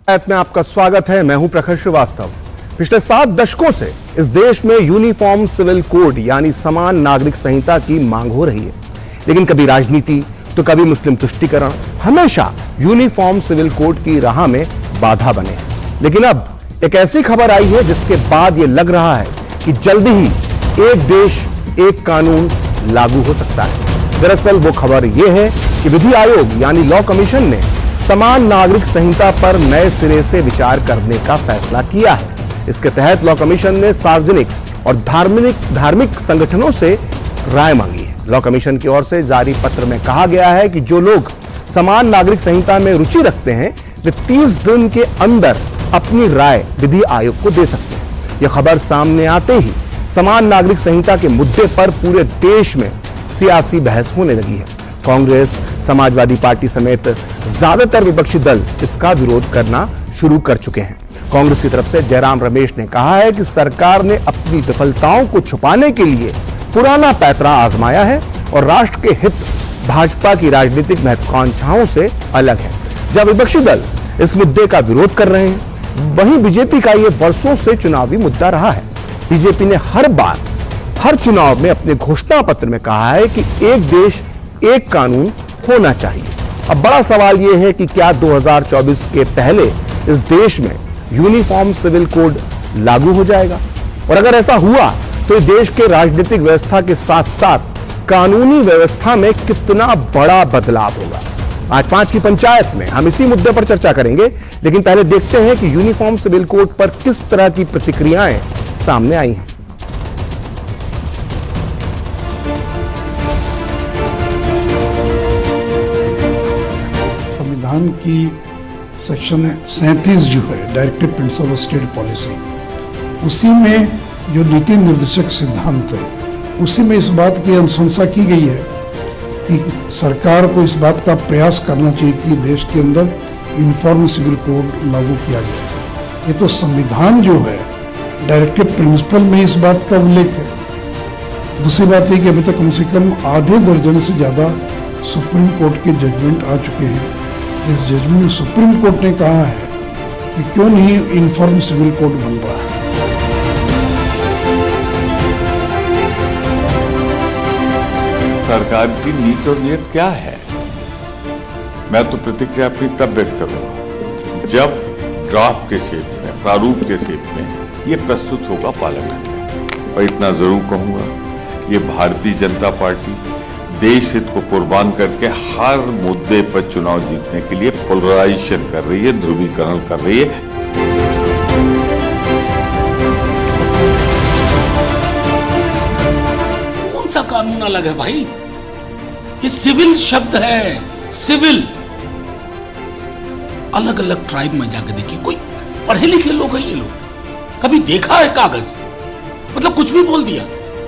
में आपका स्वागत है। मैं हूं प्रखर श्रीवास्तव। पिछले 7 दशकों से इस देश में यूनिफॉर्म सिविल कोड यानी समान नागरिक संहिता की मांग हो रही है, लेकिन कभी राजनीति तो कभी मुस्लिम तुष्टीकरण हमेशा यूनिफॉर्म सिविल कोड की राह में बाधा बने हैं। लेकिन अब एक ऐसी खबर आई है जिसके बाद यह लग रहा है कि जल्दी ही एक देश एक कानून लागू हो सकता है। दरअसल वो खबर यह है कि विधि आयोग यानी लॉ कमीशन ने समान नागरिक संहिता पर नए सिरे से विचार करने का फैसला किया है। इसके तहत लॉ कमीशन ने सार्वजनिक और धार्मिक संगठनों से राय मांगी है। लॉ कमीशन की ओर से जारी पत्र में कहा गया है कि जो लोग समान नागरिक संहिता में रुचि रखते हैं वे 30 दिन के अंदर अपनी राय विधि आयोग को दे सकते हैं। यह खबर सामने आते ही समान नागरिक संहिता के मुद्दे पर पूरे देश में सियासी बहस होने लगी है। कांग्रेस, समाजवादी पार्टी समेत ज्यादातर विपक्षी दल इसका विरोध करना शुरू कर चुके हैं। कांग्रेस की तरफ से जयराम रमेश ने कहा है कि सरकार ने अपनी विफलताओं को छुपाने के लिए पुराना पैंतरा आजमाया है और राष्ट्र के हित भाजपा की राजनीतिक महत्वाकांक्षाओं से अलग है। जब विपक्षी दल इस मुद्दे का विरोध कर रहे हैं, वहीं बीजेपी का यह वर्षों से चुनावी मुद्दा रहा है। बीजेपी ने हर चुनाव में अपने घोषणा पत्र में कहा है कि एक देश एक कानून होना चाहिए। अब बड़ा सवाल यह है कि क्या 2024 के पहले इस देश में यूनिफॉर्म सिविल कोड लागू हो जाएगा, और अगर ऐसा हुआ तो देश के राजनीतिक व्यवस्था के साथ साथ कानूनी व्यवस्था में कितना बड़ा बदलाव होगा। आज 5 की पंचायत में हम इसी मुद्दे पर चर्चा करेंगे, लेकिन पहले देखते हैं कि यूनिफॉर्म सिविल कोड पर किस तरह की प्रतिक्रियाएं सामने आई हैं। संविधान की सेक्शन 37 जो है directive principle of state policy, उसी में जो नीति निर्देशक सिद्धांत है, उसी में इस बात की अनुशंसा की गई है कि सरकार को इस बात का प्रयास करना चाहिए कि देश के अंदर यूनिफॉर्म सिविल कोड लागू किया जाए। ये तो संविधान जो है डायरेक्टिव प्रिंसिपल में इस बात का उल्लेख है। दूसरी बात है कि अभी तक कम से कम आधे दर्जन से ज़्यादा सुप्रीम कोर्ट के जजमेंट आ चुके हैं। इस जजमेंट में सुप्रीम कोर्ट ने कहा है कि क्यों नहीं यूनिफॉर्म सिविल कोड बन रहा है। सरकार की नीति और नीयत क्या है? मैं तो प्रतिक्रिया अपनी तब व्यक्त करूंगा जब ड्राफ्ट के शेप में, प्रारूप के शेप में ये प्रस्तुत होगा पार्लियामेंट में। और इतना जरूर कहूंगा, ये भारतीय जनता पार्टी देश हित को कुर्बान करके हर मुद्दे पर चुनाव जीतने के लिए पोलराइजेशन कर रही है, ध्रुवीकरण कर रही है। कौन सा कानून अलग है भाई? ये सिविल शब्द है, सिविल। अलग अलग ट्राइब में जाकर देखिए, कोई पढ़े लिखे लोग हैं ये लोग, कभी देखा है कागज? मतलब कुछ भी बोल दिया।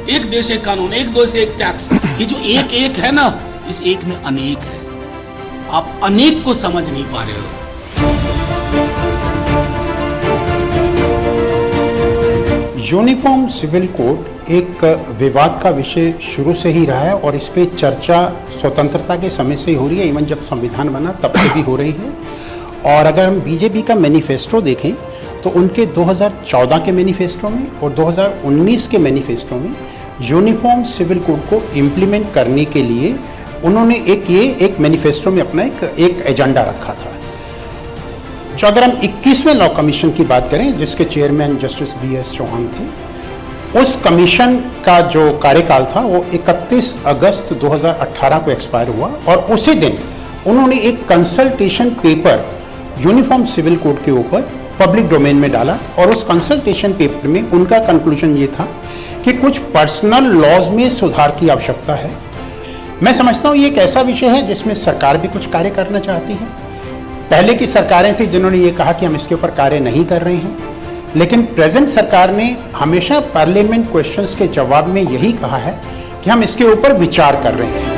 एक देश एक कानून, एक देश एक टैक्स। ये जो एक एक है ना, इस एक में अनेक है। आप अनेक को समझ नहीं पा रहे हो। यूनिफॉर्म सिविल कोड एक विवाद का विषय शुरू से ही रहा है और इस पे चर्चा स्वतंत्रता के समय से ही हो रही है। इवन जब संविधान बना तब से भी हो रही है। और अगर हम बीजेपी का मैनिफेस्टो देखें तो उनके 2014 के मैनिफेस्टो में और 2019 के मैनिफेस्टो में यूनिफॉर्म सिविल कोड को इम्प्लीमेंट करने के लिए उन्होंने एक मैनिफेस्टो में अपना एक एजेंडा रखा था। जो अगर हम 21वें लॉ कमीशन की बात करें, जिसके चेयरमैन जस्टिस BS चौहान थे, उस कमीशन का जो कार्यकाल था वो 31 अगस्त 2018 को एक्सपायर हुआ और उसी दिन उन्होंने एक consultation paper uniform civil code के ऊपर पब्लिक डोमेन में डाला। और उस कंसल्टेशन पेपर में उनका कंक्लूजन ये था कि कुछ पर्सनल लॉज में सुधार की आवश्यकता है। मैं समझता हूँ ये एक ऐसा विषय है जिसमें सरकार भी कुछ कार्य करना चाहती है। पहले की सरकारें थी जिन्होंने ये कहा कि हम इसके ऊपर कार्य नहीं कर रहे हैं, लेकिन प्रेजेंट सरकार ने हमेशा पार्लियामेंट क्वेश्चंस के जवाब में यही कहा है कि हम इसके ऊपर विचार कर रहे हैं।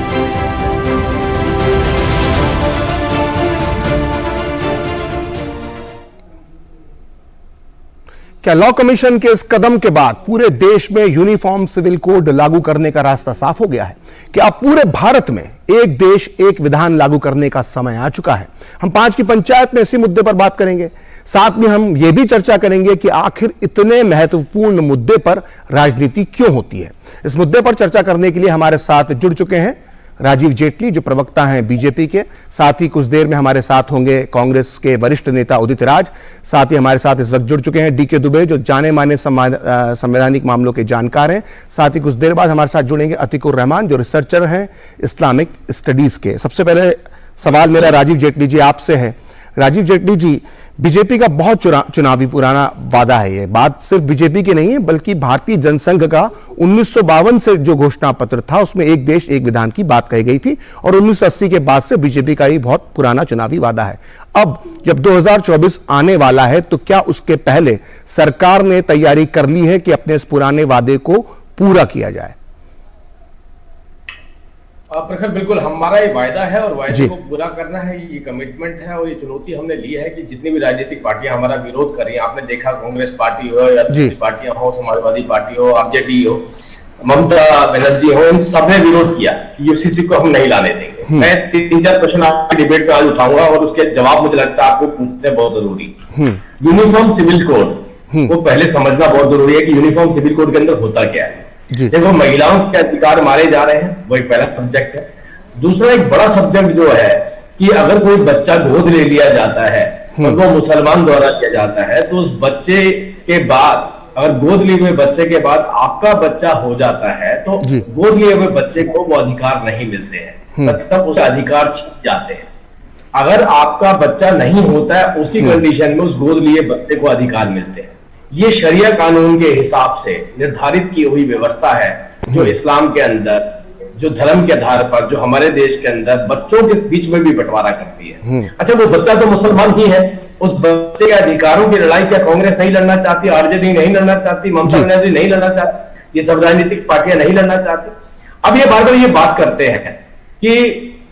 क्या लॉ कमीशन के इस कदम के बाद पूरे देश में यूनिफॉर्म सिविल कोड लागू करने का रास्ता साफ हो गया है? क्या अब पूरे भारत में एक देश एक विधान लागू करने का समय आ चुका है? हम 5 की पंचायत में इसी मुद्दे पर बात करेंगे। साथ में हम ये भी चर्चा करेंगे कि आखिर इतने महत्वपूर्ण मुद्दे पर राजनीति क्यों होती है। इस मुद्दे पर चर्चा करने के लिए हमारे साथ जुड़ चुके हैं राजीव जेटली, जो प्रवक्ता हैं बीजेपी के। साथ ही कुछ देर में हमारे साथ होंगे कांग्रेस के वरिष्ठ नेता उदित राज। साथ ही हमारे साथ इस वक्त जुड़ चुके हैं डीके दुबे, जो जाने माने संवैधानिक मामलों के जानकार हैं। साथ ही कुछ देर बाद हमारे साथ जुड़ेंगे अतिकुर रहमान, जो रिसर्चर हैं इस्लामिक स्टडीज के। सबसे पहले सवाल मेरा राजीव जेटली जी आपसे है। राजीव जेटली जी, बीजेपी का बहुत चुनावी पुराना वादा है। ये बात सिर्फ बीजेपी की नहीं है, बल्कि भारतीय जनसंघ का 1952 से जो घोषणा पत्र था उसमें एक देश एक विधान की बात कही गई थी, और 1980 के बाद से बीजेपी का ये बहुत पुराना चुनावी वादा है। अब जब 2024 आने वाला है, तो क्या उसके पहले सरकार ने तैयारी कर ली है कि अपने इस पुराने वादे को पूरा किया जाए? प्रखर, बिल्कुल हमारा ये वायदा है और वायदे को पूरा करना है, ये कमिटमेंट है और ये चुनौती हमने ली है कि जितनी भी राजनीतिक पार्टियां हमारा विरोध कर रही हैं, आपने देखा कांग्रेस पार्टी हो या दूसरी पार्टियां हो, समाजवादी पार्टी हो, आरजेडी हो, ममता बनर्जी हो, इन सब ने विरोध किया कि यूसीसी को हम नहीं लाने देंगे। मैं 3-4 क्वेश्चन आपकी डिबेट में आज उठाऊंगा और उसके जवाब मुझे लगता है आपको पूछने बहुत जरूरी। यूनिफॉर्म सिविल कोड को पहले समझना बहुत जरूरी है कि यूनिफॉर्म सिविल कोड के अंदर होता क्या है। देखो, महिलाओं के अधिकार मारे जा रहे हैं, वो एक पहला सब्जेक्ट है। दूसरा एक बड़ा सब्जेक्ट जो है कि अगर कोई बच्चा गोद ले लिया जाता है और वो मुसलमान द्वारा किया जाता है, तो उस बच्चे के बाद, अगर गोद लिए हुए बच्चे के बाद आपका बच्चा हो जाता है, तो गोद लिए हुए बच्चे को वो अधिकार नहीं मिलते हैं, मतलब उसे अधिकार छिप जाते हैं। अगर आपका बच्चा नहीं होता है, उसी कंडीशन में उस गोद लिए बच्चे को अधिकार मिलते हैं। ये शरिया कानून के हिसाब से निर्धारित की हुई व्यवस्था है, जो इस्लाम के अंदर, जो धर्म के आधार पर, जो हमारे देश के अंदर बच्चों के बीच में भी बंटवारा करती है। अच्छा, वो बच्चा तो मुसलमान ही है, उस बच्चे के अधिकारों की लड़ाई क्या कांग्रेस नहीं लड़ना चाहती, आरजेडी नहीं लड़ना चाहती, ममता बनर्जी नहीं लड़ना चाहती, ये सब राजनीतिक पार्टियां नहीं लड़ना चाहती? अब ये बार बार ये बात करते हैं कि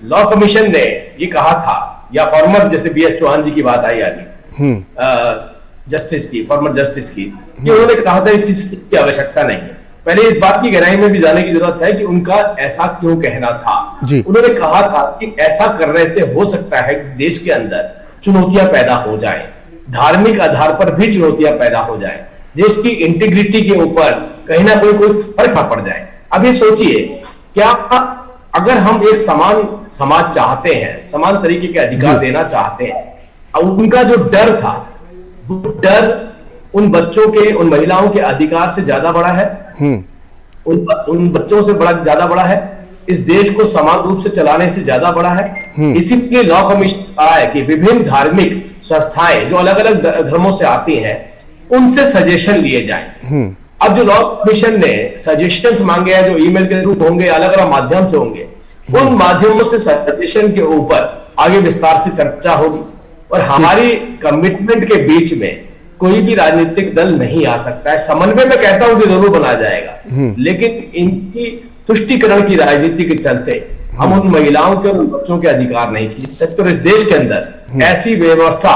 लॉ कमीशन ने ये कहा था, या फॉर्मर जैसे BS चौहान जी की बात आई आगे जस्टिस की, फॉर्मर जस्टिस की, कि उन्होंने कहा था इस चीज की आवश्यकता नहीं है। पहले इस बात की गहराई में भी जाने की जरूरत है कि उनका ऐसा क्यों कहना था। उन्होंने कहा था कि ऐसा करने से हो सकता है कि देश के अंदर चुनौतियां पैदा हो जाएं, धार्मिक आधार पर भी चुनौतियां पैदा हो जाएं, देश की इंटीग्रिटी के ऊपर कहीं ना कोई फर्क ना पड़ जाए। अब ये सोचिए, क्या अगर हम एक समान समाज चाहते हैं, समान तरीके के अधिकार देना चाहते हैं, अब उनका जो डर था, वो डर उन बच्चों के, उन महिलाओं के अधिकार से ज्यादा बड़ा है, उन बच्चों से ज्यादा बड़ा है, इस देश को समान रूप से चलाने से ज्यादा बड़ा है। इसीलिए लॉ कमीशन कहा है कि विभिन्न धार्मिक संस्थाएं जो अलग अलग धर्मों से आती हैं, उनसे सजेशन लिए जाएं। अब जो लॉ कमीशन ने सजेशंस मांगे हैं, जो ईमेल के थ्रू होंगे, अलग अलग माध्यम से होंगे, उन माध्यमों से सजेशन के ऊपर आगे विस्तार से चर्चा होगी। और हमारी कमिटमेंट के बीच में कोई भी राजनीतिक दल नहीं आ सकता है। समन्वय में कहता हूं कि जरूर बनाया जाएगा, लेकिन इनकी तुष्टीकरण की राजनीति के चलते हम उन महिलाओं के और उन बच्चों के अधिकार नहीं छीन सकते। और इस देश के अंदर ऐसी व्यवस्था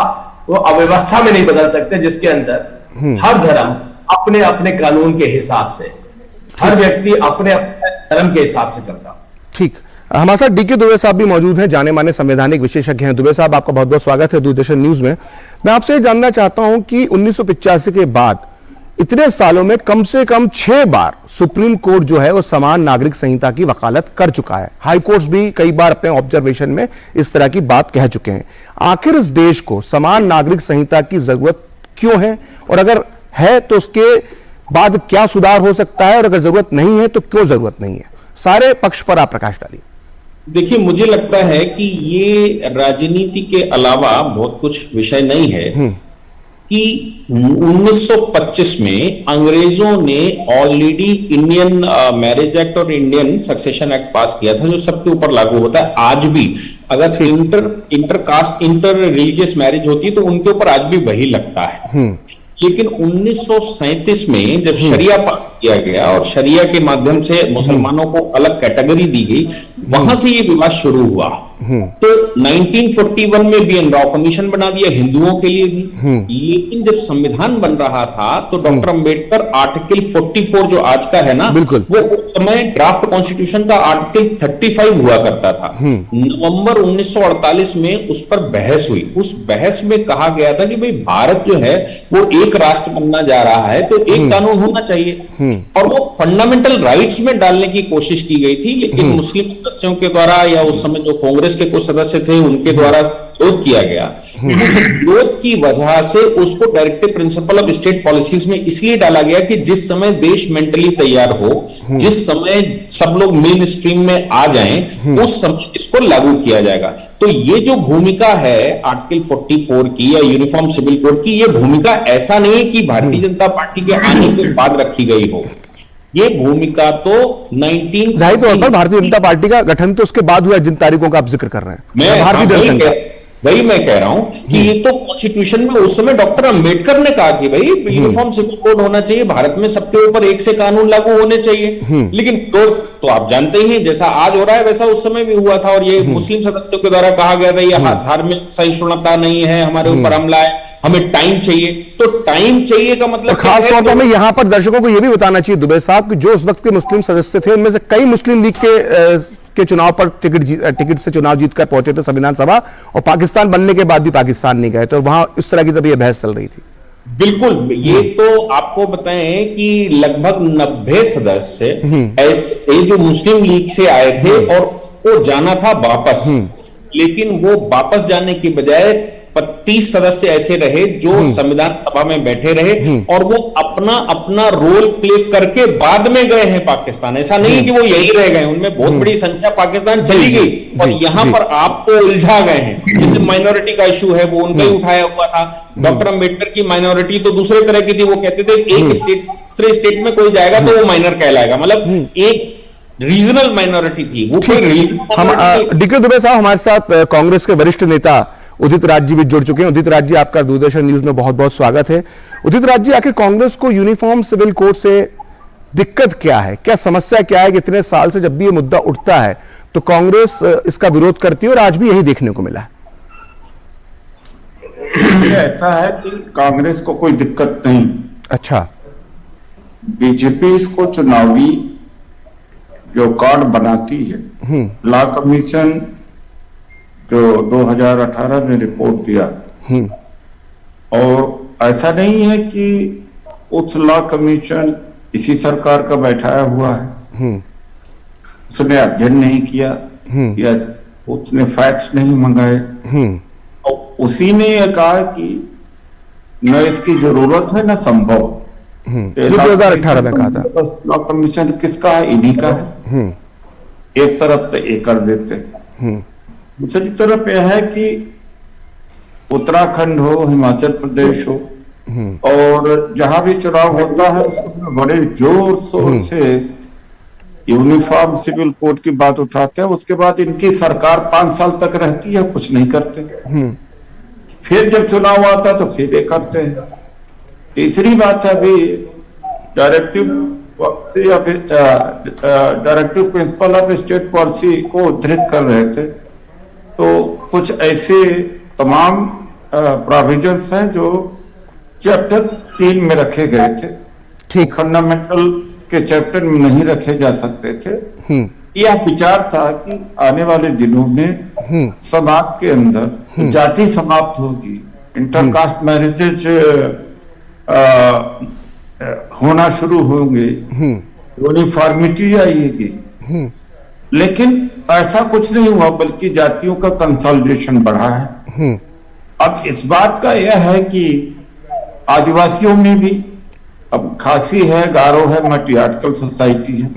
वो अव्यवस्था में नहीं बदल सकते जिसके अंदर हर धर्म अपने अपने कानून के हिसाब से, हर व्यक्ति अपने अपने धर्म के हिसाब से चलता। ठीक, हमारे साथ डीके दुबे साहब भी मौजूद हैं, जाने माने संवैधानिक विशेषज्ञ हैं। दुबे साहब, आपका बहुत बहुत स्वागत है दूरदर्शन न्यूज में। मैं आपसे जानना चाहता हूं कि 1985 के बाद इतने सालों में कम से कम 6 बार सुप्रीम कोर्ट जो है वो समान नागरिक संहिता की वकालत कर चुका है। हाई कोर्ट्स भी कई बार अपने ऑब्जर्वेशन में इस तरह की बात कह चुके हैं। आखिर इस देश को समान नागरिक संहिता की जरूरत क्यों है, और अगर है तो उसके बाद क्या सुधार हो सकता है, और अगर जरूरत नहीं है तो क्यों जरूरत नहीं है? सारे पक्ष पर आप प्रकाश डालिए। देखिए, मुझे लगता है कि ये राजनीति के अलावा बहुत कुछ विषय नहीं है कि 1925 में अंग्रेजों ने ऑलरेडी इंडियन मैरिज एक्ट और इंडियन सक्सेशन एक्ट पास किया था, जो सबके ऊपर लागू होता है आज भी। अगर inter caste, inter religious marriage होती है तो उनके ऊपर आज भी वही लगता है। लेकिन 1937 में जब शरिया पास किया गया और शरिया के माध्यम से मुसलमानों को अलग कैटेगरी दी गई, वहां से ये विवाद शुरू हुआ तो 1941 में बीएन राव कमीशन बना दिया हिंदुओं के लिए भी। लेकिन जब संविधान बन रहा था तो डॉक्टर अंबेडकर आर्टिकल 44 जो आज का है ना, बिल्कुल, वो उस समय ड्राफ्ट कॉन्स्टिट्यूशन का आर्टिकल 35 हुआ करता था। नवंबर 1948 में उस पर बहस हुई। उस बहस में कहा गया था कि भाई भारत जो है वो एक राष्ट्र बनना जा रहा है तो एक कानून होना चाहिए, और वो फंडामेंटल राइट्स में डालने की कोशिश की गई थी। लेकिन मुस्लिम सदस्यों के द्वारा या उस समय जो कांग्रेस के कुछ सदस्य थे उनके द्वारा विरोध किया गया। उस विरोध की वजह से उसको directive principle of state policies में इसलिए डाला गया कि जिस समय देश मेंटली तैयार हो, जिस समय सब लोग मेन स्ट्रीम में आ जाएं, उस समय इसको लागू किया जाएगा। तो ये जो भूमिका है आर्टिकल 44 की या यूनिफॉर्म सिविल कोड की, ये भूमिका ऐसा नहीं है कि भारतीय जनता पार्टी के आने के बाद रखी गई हो। ये भूमिका तो 19 जाहिर तौर पर भारतीय जनता पार्टी का गठन तो उसके बाद हुआ, जिन तारीखों का आप जिक्र कर रहे हैं, भारतीय जनसंघ का। वही मैं कह रहा हूं कि ये तो कॉन्स्टिट्यूशन में उस समय डॉक्टर अंबेडकर ने कहा कि भाई यूनिफॉर्म सिविल कोड होना चाहिए, भारत में सबके ऊपर एक से कानून लागू होने चाहिए। लेकिन तो आप जानते ही हैं जैसा आज हो रहा है वैसा उस समय भी हुआ था, और ये मुस्लिम सदस्यों के द्वारा कहा गया था यह धार्मिक सहिष्णुता नहीं है, हमारे ऊपर हमला है, हमें टाइम चाहिए। तो टाइम चाहिए का मतलब खास तौर पर यहां पर दर्शकों को यह भी बताना चाहिए दुबे साहब कि जो उस वक्त के मुस्लिम सदस्य थे उनमें से कई मुस्लिम लीग के चुनाव पर टिकट से चुनाव जीतकर पहुंचे थे संविधान सभा, और पाकिस्तान बनने के बाद भी पाकिस्तान नहीं गए, तो वहां इस तरह की तब यह बहस चल रही थी। बिल्कुल, ये तो आपको बताएं कि लगभग 90 सदस्य ऐसे थे जो मुस्लिम लीग से आए थे और वो जाना था वापस, लेकिन वो वापस जाने के बजाय 30 सदस्य ऐसे रहे जो संविधान सभा में बैठे रहे, और वो अपना अपना रोल प्ले करके बाद में गए हैं पाकिस्तान। ऐसा नहीं कि वो यही रह गए, उनमें बहुत बड़ी संख्या पाकिस्तान चली गई, और यहां पर आपको उलझा गए हैं। जैसे माइनॉरिटी का इशू है वो उनका ही उठाया हुआ था। डॉक्टर अंबेडकर की माइनॉरिटी तो दूसरे तरह की थी, वो कहते थे एक स्टेट दूसरे स्टेट में कोई जाएगा तो वो माइनर कहलाएगा, मतलब एक रीजनल माइनॉरिटी थी वो। डीके दुबे साहब हमारे साथ कांग्रेस के वरिष्ठ नेता उदित राज जी भी जुड़ चुके हैं। उदित राज जी, आपका दूरदर्शन न्यूज में बहुत बहुत स्वागत है। उदित राज जी, आखिर कांग्रेस को यूनिफॉर्म सिविल कोड से दिक्कत क्या है, क्या समस्या क्या है कि इतने साल से जब भी ये मुद्दा उठता है तो कांग्रेस इसका विरोध करती है, और आज भी यही देखने को मिला है? ऐसा है कि कांग्रेस को कोई दिक्कत नहीं। अच्छा। बीजेपी इसको चुनावी जो कार्ड बनाती है, लॉ कमीशन जो 2018 में रिपोर्ट दिया, और ऐसा नहीं है कि उस लॉ कमीशन इसी सरकार का बैठाया हुआ है, उसने अध्ययन नहीं किया या उसने फैक्ट्स नहीं मंगाए, और उसी ने यह कहा कि न इसकी जरूरत है न संभव। 2018 में कहा था। लॉ कमीशन किसका है? इन्हीं का है। एक तरफ तो ये कर देते हैं, दूसरी तरफ यह है कि उत्तराखंड हो, हिमाचल प्रदेश हो, और जहां भी चुनाव होता है उसमें बड़े जोर शोर से यूनिफॉर्म सिविल कोड की बात उठाते हैं। उसके बाद इनकी सरकार 5 साल तक रहती है, कुछ नहीं करते। फिर जब चुनाव आता तो फिर ये करते हैं। तीसरी बात है, अभी directive principle of state policy को उद्धृत कर रहे थे, तो कुछ ऐसे तमाम प्रोविजंस हैं जो चैप्टर 3 में रखे गए थे, ठीक फंडामेंटल के चैप्टर में नहीं रखे जा सकते थे। यह विचार था कि आने वाले दिनों में समाज के अंदर जाति समाप्त होगी, इंटरकास्ट मैरिजेज होना शुरू होंगे, यूनिफॉर्मिटी आएगी। लेकिन ऐसा कुछ नहीं हुआ, बल्कि जातियों का कंसोलिडेशन बढ़ा है। अब इस बात का यह है कि आदिवासियों में भी अब खासी है, गारो है, मैट्रियार्कल सोसाइटी है।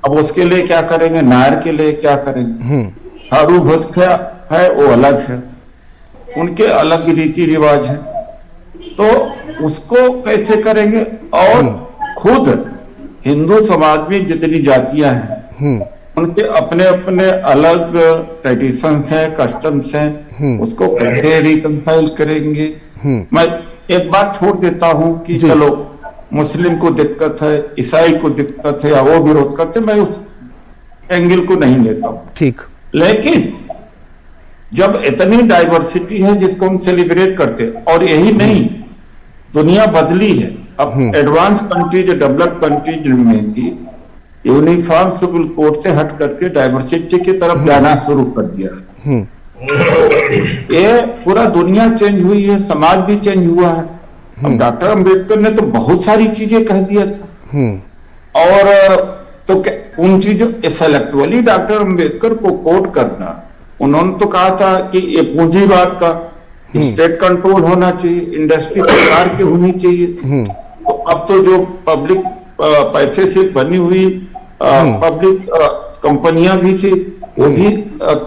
अब उसके लिए क्या करेंगे, नायर के लिए क्या करेंगे? थारू भोजखा है वो अलग है, उनके अलग रीति रिवाज है, तो उसको कैसे करेंगे? और खुद हिंदू समाज में जितनी जातियां हैं उनके अपने अपने अलग ट्रेडिशंस हैं, कस्टम्स हैं, उसको कैसे रिकंसाइल करेंगे? मैं एक बात छोड़ देता हूं कि चलो मुस्लिम को दिक्कत है, ईसाई को दिक्कत है या वो विरोध करते, मैं उस एंगल को नहीं लेता हूं। ठीक। लेकिन जब इतनी डाइवर्सिटी है जिसको हम सेलिब्रेट करते हैं, और यही नहीं, दुनिया बदली है। अब एडवांस कंट्रीज, डेवलप्ड कंट्रीज में भी यूनिफॉर्म सिविल कोड से हट करके डाइवर्सिटी की तरफ जाना शुरू कर दिया है। ये पूरा दुनिया चेंज हुई है, समाज भी चेंज हुआ है। अब डॉक्टर अंबेडकर ने तो बहुत सारी चीजें कह दिया था, और तो उन चीजों इंटेलेक्चुअली डॉक्टर अंबेडकर को कोट करना, उन्होंने तो कहा था कि ये पूंजीवाद का स्टेट कंट्रोल होना चाहिए, इंडस्ट्री सरकार की होनी चाहिए। तो अब तो जो पब्लिक पैसे से बनी हुई पब्लिक कंपनियां भी थी, वो भी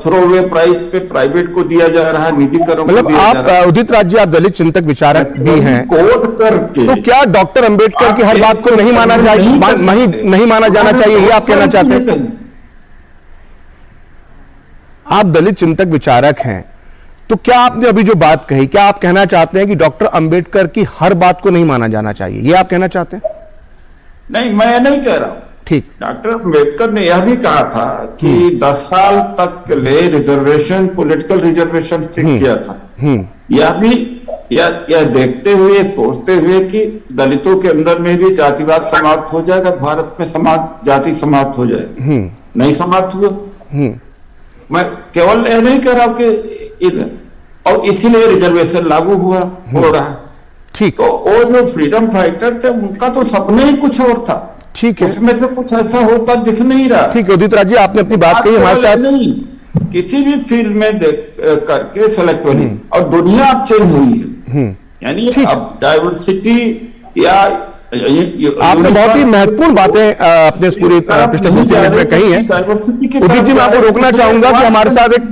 थ्रोवे प्राइस पे प्राइवेट को दिया जा रहा है, निजीकरण को दिया जा रहा है। आप उदित राज जी, आप दलित चिंतक विचारक भी हैं, कोट करके तो क्या डॉक्टर अंबेडकर की हर बात को नहीं माना चाहिए, नहीं माना जाना चाहिए, ये आप कहना चाहते हैं? आप दलित चिंतक विचारक हैं, तो क्या आपने अभी जो बात कही, क्या आप कहना चाहते हैं कि डॉक्टर अंबेडकर की हर बात को नहीं माना जाना चाहिए, ये आप कहना चाहते हैं? नहीं, मैं नहीं कह रहा हूं। ठीक, डॉक्टर अंबेडकर ने यह भी कहा था कि 10 साल तक के लिए रिजर्वेशन, पॉलिटिकल रिजर्वेशन फिक्स किया था। यह भी यह देखते हुए, सोचते हुए कि दलितों के अंदर में भी जातिवाद समाप्त हो जाएगा, भारत में जाति समाप्त हो जाएगी। नहीं समाप्त हुआ। मैं केवल यह नहीं कह रहा हूं कि, और इसीलिए रिजर्वेशन लागू हो रहा है। ठीक, तो वो जो फ्रीडम फाइटर थे, उनका तो सपना ही कुछ और था। ठीक है, उसमें से कुछ ऐसा होता दिख नहीं रहा। ठीक है उदित राज जी, आपने अपनी बात कही हमारे साथ। नहीं, किसी भी फील्ड में करके सेलेक्ट होनी, और दुनिया अब चेंज हुई है, यानी अब डाइवर्सिटी या आपने बहुत ही महत्वपूर्ण बातें अपने इस पूरी पिछले मिनट में कही हैं। उदित जी, मैं आपको रोकना चाहूंगा कि हमारे साथ एक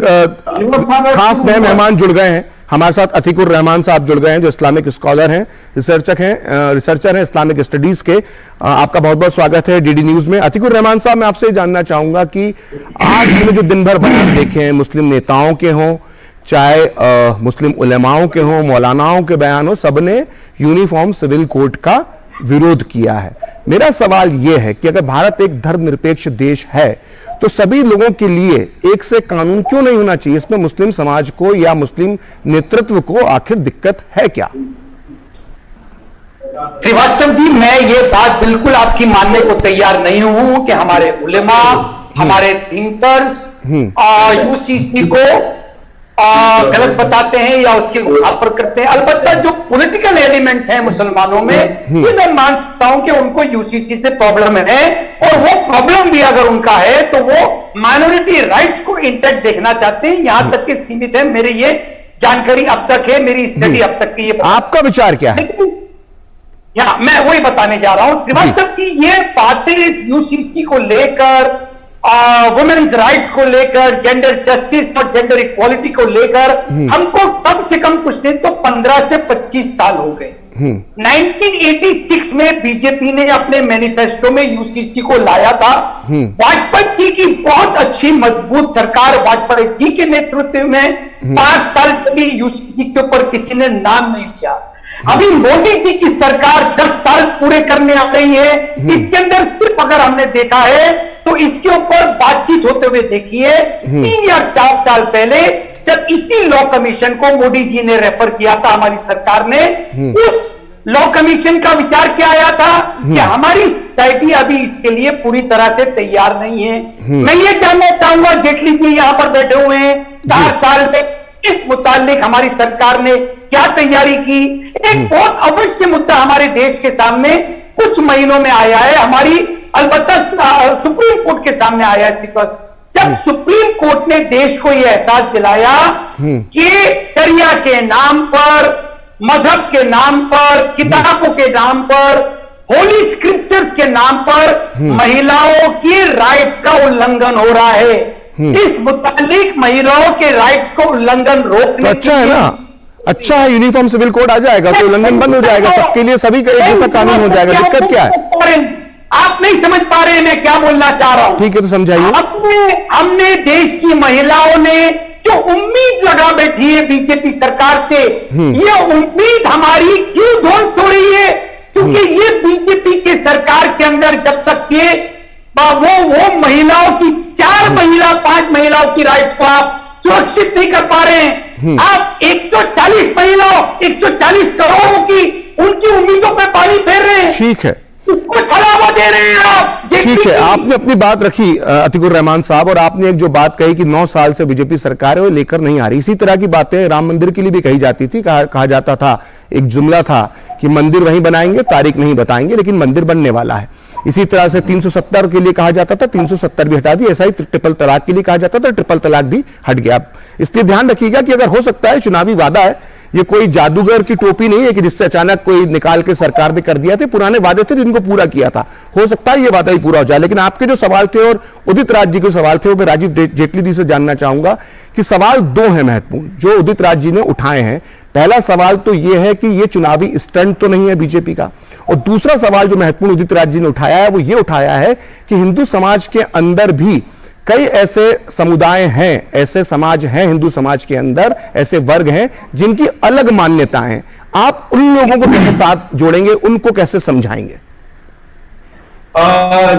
खास नए मेहमान जुड़ गए हैं। हमारे साथ अतीकुर रहमान साहब जुड़ गए हैं, जो इस्लामिक स्कॉलर हैं, रिसर्चर हैं इस्लामिक स्टडीज के। आपका बहुत बहुत स्वागत है डीडी न्यूज में। अतीकुर रहमान साहब, मैं आपसे जानना चाहूंगा कि आज हमने जो दिन भर बयान देखे हैं, मुस्लिम नेताओं के हों, चाहे मुस्लिम उलेमाओं के हों, मौलानाओं के बयान हो, सबने यूनिफॉर्म सिविल कोड का विरोध किया है। मेरा सवाल यह है कि अगर भारत एक धर्मनिरपेक्ष देश है, तो सभी लोगों के लिए एक से कानून क्यों नहीं होना चाहिए? इसमें मुस्लिम समाज को या मुस्लिम नेतृत्व को आखिर दिक्कत है क्या? श्रीवास्तव जी, मैं ये बात बिल्कुल आपकी मानने को तैयार नहीं हूं कि हमारे उलेमा, हमारे थिंकर्स यूसीसी को गलत बताते हैं या उसके ऊपर करते हैं। अलबत्ता जो पॉलिटिकल एलिमेंट्स हैं मुसलमानों में, ये मैं मानता हूं कि उनको यूसीसी से प्रॉब्लम है, और वो प्रॉब्लम भी अगर उनका है तो वो माइनॉरिटी राइट्स को इंटैक्ट देखना चाहते हैं, यहां तक के सीमित है। मेरी ये जानकारी अब तक है, मेरी स्टडी अब तक की। आपका विचार क्या है? मैं वही बताने जा रहा हूं श्रीवास्तव जी, ये बातें इस यूसीसी को लेकर, वुमेन्स राइट्स को लेकर, जेंडर जस्टिस और जेंडर इक्वालिटी को लेकर हमको कम से कम कुछ नहीं तो 15 से 25 साल हो गए। 1986 में बीजेपी ने अपने मैनिफेस्टो में यूसीसी को लाया था। वाजपेयी जी की बहुत अच्छी मजबूत सरकार, वाजपेयी जी के नेतृत्व में 5 साल कभी यूसीसी के ऊपर किसी ने नाम नहीं लिया। अभी मोदी जी की सरकार 10 साल पूरे करने आ रही है। इसके अंदर सिर्फ अगर हमने देखा है तो इसके ऊपर बातचीत होते हुए देखिए 3 या 4 साल पहले, जब इसी लॉ कमीशन को मोदी जी ने रेफर किया था हमारी सरकार ने, उस लॉ कमीशन का विचार क्या आया था कि हमारी सोसाइटी अभी इसके लिए पूरी तरह से तैयार नहीं है। मैं ये जानना चाहूंगा, जेटली जी यहां पर बैठे हुए हैं, 4 साल में इस मुतालिक हमारी सरकार ने क्या तैयारी की? एक बहुत अवश्य मुद्दा हमारे देश के सामने कुछ महीनों में आया है, हमारी अलबत्ता सुप्रीम कोर्ट के सामने आया है। जब सुप्रीम कोर्ट ने देश को यह एहसास दिलाया कि शरिया के नाम पर, मजहब के नाम पर, किताबों के नाम पर, होली स्क्रिप्चर्स के नाम पर महिलाओं की राइट्स का उल्लंघन हो रहा है, इस मुतालिक महिलाओं के राइट्स को उल्लंघन रोकने तो अच्छा है ना, अच्छा है, यूनिफॉर्म सिविल कोड आ जाएगा तो उल्लंघन बंद हो जाएगा, सबके लिए सभी का एक जैसा कानून हो जाएगा। दिक्कत क्या है? आप नहीं समझ पा रहे हैं मैं क्या बोलना चाह रहा हूं। ठीक है, तो समझाइए। हमने देश की महिलाओं ने जो उम्मीद लगा बैठी है बीजेपी सरकार से, ये उम्मीद हमारी क्यों ध्वस्त हो रही है? क्योंकि ये बीजेपी के सरकार के अंदर जब तक के वो महिलाओं की 4 महिला 5 महिलाओं की राइट को आप सुरक्षित नहीं कर पा रहे हैं। आप 140 महीनों 140 करोड़ों की उनकी उम्मीदों पे पानी फेर रहे हैं। ठीक है, उसको छलावा दे रहे हैं आप। ठीक है, आपने अपनी बात रखी अतीकुर रहमान साहब, और आपने एक जो बात कही कि 9 साल से बीजेपी सरकार है वो लेकर नहीं आ रही। इसी तरह की बातें राम मंदिर के लिए भी कही जाती थी। कहा जाता था, एक जुमला था कि मंदिर वहीं बनाएंगे, तारीख नहीं बताएंगे, लेकिन मंदिर बनने वाला है। इसी तरह से 370 के लिए कहा जाता था, 370 भी हटा दी। ऐसा ही ट्रिपल तलाक के लिए कहा जाता था, ट्रिपल तलाक भी हट गया। इसलिए ध्यान रखिएगा कि अगर हो सकता है चुनावी वादा है, ये कोई जादूगर की टोपी नहीं है कि जिससे अचानक कोई निकाल के सरकार ने कर दिया थे। पुराने वादे थे जिनको पूरा किया था, हो सकता है ये वादा ही पूरा हो जाए। लेकिन आपके जो सवाल थे और उदित राज जी के सवाल थे, वो मैं राजीव जेटली जी से जानना चाहूंगा कि सवाल 2 हैं महत्वपूर्ण जो उदित राज जी ने उठाए हैं। पहला सवाल तो यह है कि ये चुनावी स्टंट तो नहीं है बीजेपी का, और दूसरा सवाल जो महत्वपूर्ण उदित राज जी ने उठाया है वो ये उठाया है कि हिंदू समाज के अंदर भी कई ऐसे समुदाय हैं, ऐसे समाज हैं हिंदू समाज के अंदर, ऐसे वर्ग हैं जिनकी अलग मान्यताएं हैं। आप उन लोगों को कैसे साथ जोड़ेंगे, उनको कैसे समझाएंगे?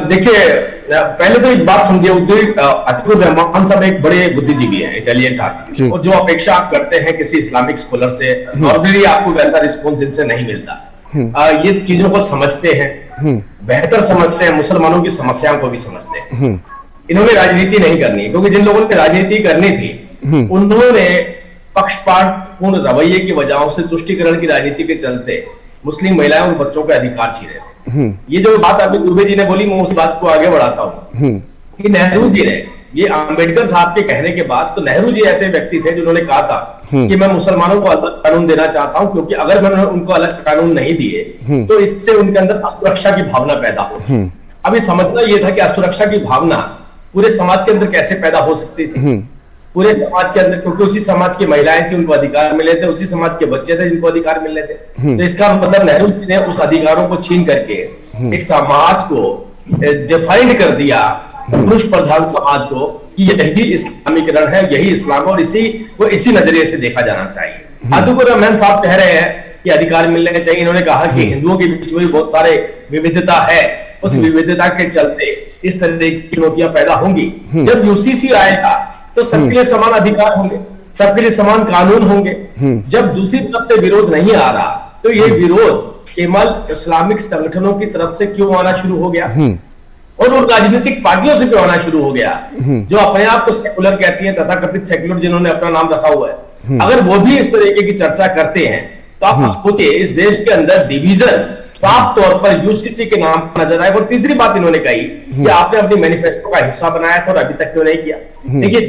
देखिए, पहले तो एक बात समझिए, अतीकुर रहमान साहब एक बड़े बुद्धिजीवी हैं, इंटेलिजेंट आदमी, और जो अपेक्षा आप करते हैं किसी इस्लामिक स्कॉलर से, नॉर्मली आपको वैसा रिस्पॉन्स इनसे नहीं मिलता। ये चीजों को समझते हैं, बेहतर समझते हैं, मुसलमानों की समस्याओं को भी समझते हैं। इन्होंने राजनीति नहीं करनी, क्योंकि जिन लोगों ने राजनीति करनी थी उन्होंने पक्षपातपूर्ण रवैये की वजहों से तुष्टीकरण की राजनीति के चलते मुस्लिम महिलाओं और बच्चों के अधिकार छीने थे। ये जो बात अभी दुबे जी ने बोली, मैं उस बात को आगे बढ़ाता हूँ कि नेहरू जी ने, ये अंबेडकर साहब के कहने के बाद, तो नेहरू जी ऐसे व्यक्ति थे जिन्होंने कहा था कि मैं मुसलमानों को अलग कानून देना चाहता हूं, क्योंकि अगर मैंने उनको अलग कानून नहीं दिए तो इससे उनके अंदर असुरक्षा की भावना पैदा होगी। अभी समझना यह था कि असुरक्षा की भावना पूरे समाज के अंदर कैसे पैदा हो सकती थी। पूरे समाज के अंदर, क्योंकि उसी समाज की महिलाएं थी, उनको अधिकार मिले थे, उसी समाज के बच्चे थे जिनको अधिकार मिले थे। तो इसका मतलब नेहरू जी ने उस अधिकारों को छीन करके एक समाज को डिफाइंड कर दिया, पुरुष प्रधान समाज को, कि यही इस्लामीकरण है, यही इस्लाम, और इसी नजरिए से देखा जाना चाहिए। अतीकुर रहमान साहब कह रहे हैं कि अधिकार मिलने चाहिए। इन्होंने कहा कि हिंदुओं के बीच में भी बहुत सारे विविधता है, उस विविधता के चलते इस तरह की चुनौतियां पैदा होंगी। जब यूसीसी आएगा तो सबके लिए समान अधिकार होंगे, सबके लिए समान कानून होंगे। जब दूसरी तरफ से विरोध नहीं आ रहा, तो ये विरोध केवल इस्लामिक संगठनों की तरफ से क्यों आना शुरू हो गया, और उन राजनीतिक पार्टियों से क्यों आना शुरू हो गया जो अपने आप को सेकुलर कहती हैं, तथाकथित सेकुलर जिन्होंने अपना नाम रखा हुआ है। अगर वो भी इस तरीके की चर्चा करते हैं तो आप सोचिए, इस देश के अंदर डिवीजन साफ तौर पर यूसीसी के नाम पर नजर आए। और तीसरी बात इन्होंने कही कि आपने अपनी मैनिफेस्टो का हिस्सा बनाया था और अभी तक क्यों नहीं किया। देखिए,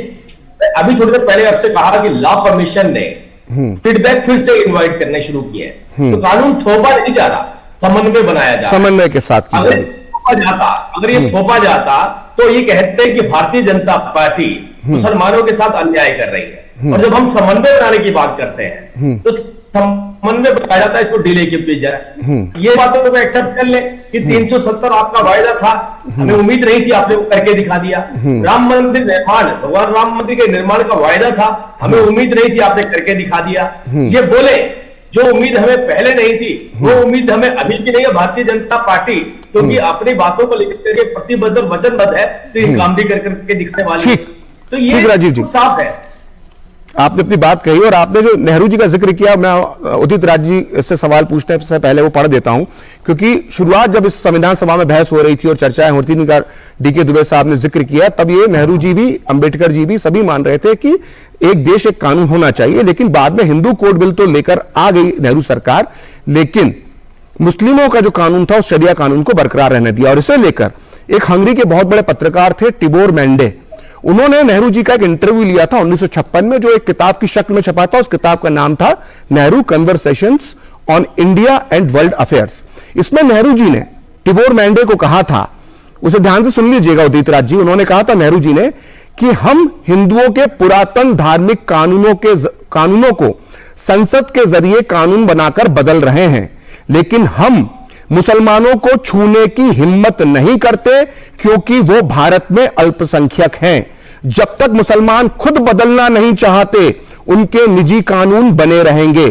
अभी थोड़ी देर पहले आपसे कहा कि लॉ कमीशन ने फीडबैक फिर से इनवाइट करने शुरू किए हैं। तो कानून थोपा नहीं जा रहा, समन्वय बनाया जा रहा, समन्वय के साथ अगर ये थोपा जाता तो ये कहते हैं कि भारतीय जनता पार्टी मुसलमानों के साथ अन्याय कर रही है। और जब हम समन्वय बनाने की बात करते हैं तो समन्वय बताया जाता है इसको डिले क्यों किया जाए। ये बातों को एक्सेप्ट कर ले कि 370 आपका वायदा था, हमें उम्मीद नहीं थी, आपने करके दिखा दिया। राम मंदिर निर्माण, भगवान राम मंदिर के निर्माण का वायदा था, हमें उम्मीद नहीं थी, आपने करके दिखा दिया। ये बोले जो उम्मीद हमें पहले नहीं थी, वो उम्मीद हमें अभी की नहीं है। भारतीय जनता पार्टी क्योंकि अपनी बातों को लेकर के प्रतिबद्ध और वचनबद्ध है, तो ये काम भी करके दिखाने वाली है। तो ये राजीव जी साफ है। आपने अपनी बात कही और आपने जो नेहरू जी का जिक्र किया, मैं उदित राज जी से सवाल पूछने से पहले वो पढ़ देता हूं, क्योंकि शुरुआत जब इस संविधान सभा में बहस हो रही थी और चर्चाएं होती थी, डीके दुबे साहब ने जिक्र किया, तब ये नेहरू जी भी, अंबेडकर जी भी, सभी मान रहे थे कि एक देश एक कानून होना चाहिए। लेकिन बाद में हिंदू कोड बिल तो लेकर आ गई नेहरू सरकार, लेकिन मुस्लिमों का जो कानून था उस शरिया कानून को बरकरार रहने दिया। और इसे लेकर एक हंगरी के बहुत बड़े पत्रकार थे टिबोर मेंडे, उन्होंने नेहरू जी का एक इंटरव्यू लिया था 1956 में, जो एक किताब की शक्ल में छपा था। उस किताब का नाम था Nehru conversations on India and world affairs. इसमें नेहरू जी ने टिबोर मेंडे को कहा था, उसे ध्यान से सुन लीजिएगा उदित राज जी, उन्होंने कहा था नेहरू जी ने कि हम हिंदुओं के पुरातन धार्मिक कानूनों को संसद के जरिए कानून बनाकर बदल रहे हैं, लेकिन हम मुसलमानों को छूने की हिम्मत नहीं करते क्योंकि वो भारत में अल्पसंख्यक हैं। जब तक मुसलमान खुद बदलना नहीं चाहते, उनके निजी कानून बने रहेंगे।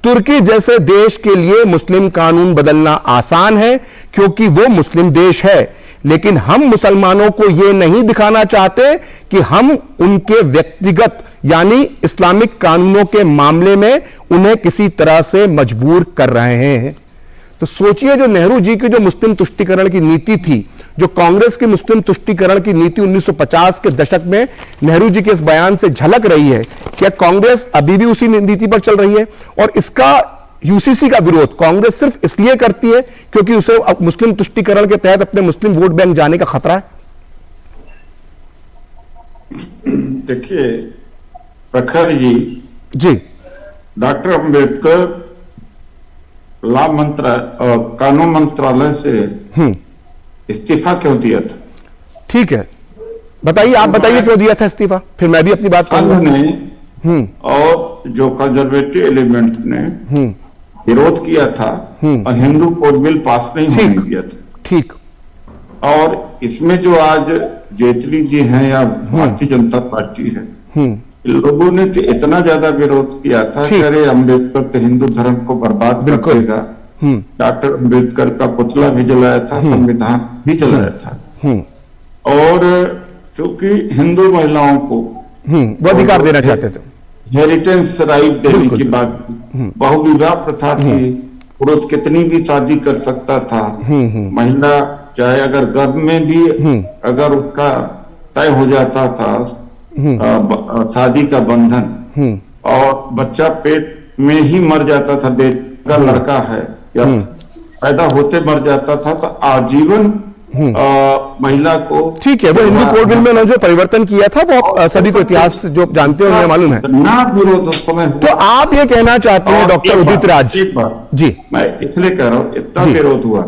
तुर्की जैसे देश के लिए मुस्लिम कानून बदलना आसान है क्योंकि वो मुस्लिम देश है, लेकिन हम मुसलमानों को यह नहीं दिखाना चाहते कि हम उनके व्यक्तिगत यानी इस्लामिक कानूनों के मामले में उन्हें किसी तरह से मजबूर कर रहे हैं। तो सोचिए, जो नेहरू जी की जो मुस्लिम तुष्टीकरण की नीति थी, जो कांग्रेस की मुस्लिम तुष्टीकरण की नीति 1950 के दशक में नेहरू जी के इस बयान से झलक रही है, क्या कांग्रेस अभी भी उसी नीति पर चल रही है? और इसका यूसीसी का विरोध कांग्रेस सिर्फ इसलिए करती है क्योंकि उसे मुस्लिम तुष्टीकरण के तहत अपने मुस्लिम वोट बैंक जाने का खतरा है? देखिए प्रखर जी, डॉक्टर अंबेडकर कानून मंत्रालय से इस्तीफा क्यों दिया था? ठीक है, बताइए, आप बताइए क्यों दिया था इस्तीफा, फिर मैं भी अपनी बात संघ ने और जो कंजर्वेटिव एलिमेंट्स ने विरोध किया था और हिंदू कोड बिल पास नहीं होने दिया था। ठीक। और इसमें जो आज जेटली जी हैं या भारतीय जनता पार्टी है, लोगों ने तो इतना ज्यादा विरोध किया था कि अरे अम्बेडकर तो हिंदू धर्म को बर्बाद कर देगा। डॉक्टर अम्बेडकर का पुतला भी जलाया था, संविधान भी जलाया था। और चूंकि हिंदू महिलाओं को वो अधिकार देना चाहते थे, हेरिटेज राइट देने की बात, बहुविवाह प्रथा थी, पुरुष कितनी भी शादी कर सकता था, महिला चाहे अगर गर्भ में भी अगर उसका तय हो जाता था शादी का बंधन और बच्चा पेट में ही मर जाता था, बेटा लड़का है या पैदा होते मर जाता था, तो आजीवन महिला को। ठीक है, वो हिंदू कोड बिल में जो परिवर्तन किया था वो सभी को इतिहास जो जानते हैं उन्हें मालूम है ना, विरोध उस समय। तो आप ये कहना चाहते हैं डॉक्टर उदित राज जी, मैं इसलिए कह रहा हूँ इतना विरोध हुआ,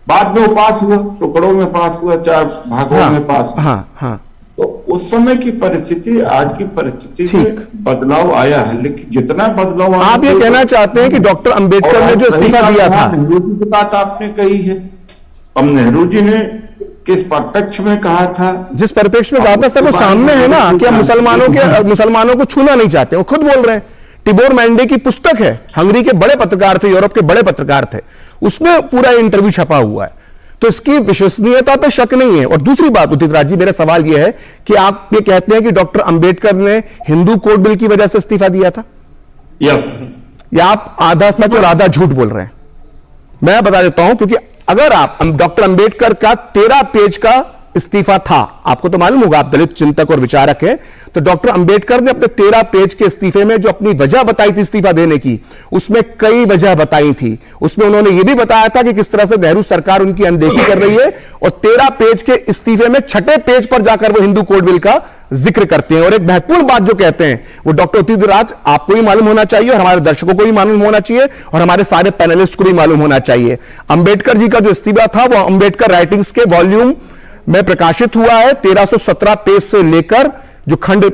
बाद में वो पास हुआ, टुकड़ों में पास हुआ, चाहे भागों में पास हुआ। तो उस समय की परिस्थिति आज की परिस्थिति में बदलाव आया है, लेकिन जितना बदलाव आप ये कहना चाहते हैं कि डॉक्टर अंबेडकर ने जो इस्तीफा दिया था, नेहरू जी की बात आपने कही है, अब नेहरू जी ने किस परिप्रेक्ष्य में कहा था? जिस परिप्रेक्ष्य में कहा था सर वो सामने है ना, कि हम मुसलमानों को छूना नहीं चाहते, वो खुद बोल रहे हैं। टिबोर मैंडे की पुस्तक है, हंगरी के बड़े पत्रकार थे, यूरोप के बड़े पत्रकार थे, उसमें पूरा इंटरव्यू छपा हुआ है, तो इसकी विश्वसनीयता पे शक नहीं है। और दूसरी बात उदित राज जी, मेरा सवाल यह है कि आप ये कहते हैं कि डॉक्टर अंबेडकर ने हिंदू कोड बिल की वजह से इस्तीफा दिया था? यस। या आप आधा सच और आधा झूठ बोल रहे हैं? मैं बता देता हूं, क्योंकि अगर आप डॉक्टर अंबेडकर का 13 पेज का इस्तीफा था, आपको तो मालूम होगा, आप दलित चिंतक और विचारक हैं, तो डॉक्टर अंबेडकर ने अपने 13 पेज के इस्तीफे में जो अपनी वजह बताई थी इस्तीफा देने की, उसमें कई वजह बताई थी। उसमें उन्होंने यह भी बताया था कि किस तरह से नेहरू सरकार उनकी अनदेखी कर रही है, और 13 पेज के इस्तीफे में 6ठे पेज पर जाकर वो हिंदू कोड बिल का जिक्र करते हैं। और एक महत्वपूर्ण बात जो कहते हैं वो डॉक्टर उदित राज, आपको भी मालूम होना चाहिए और हमारे दर्शकों को भी मालूम होना चाहिए और हमारे सारे पैनलिस्ट को भी मालूम होना चाहिए, अंबेडकर जी का जो इस्तीफा था वो अंबेडकर राइटिंग्स के वॉल्यूम में प्रकाशित हुआ है। 1317 पेज से लेकर जो खंड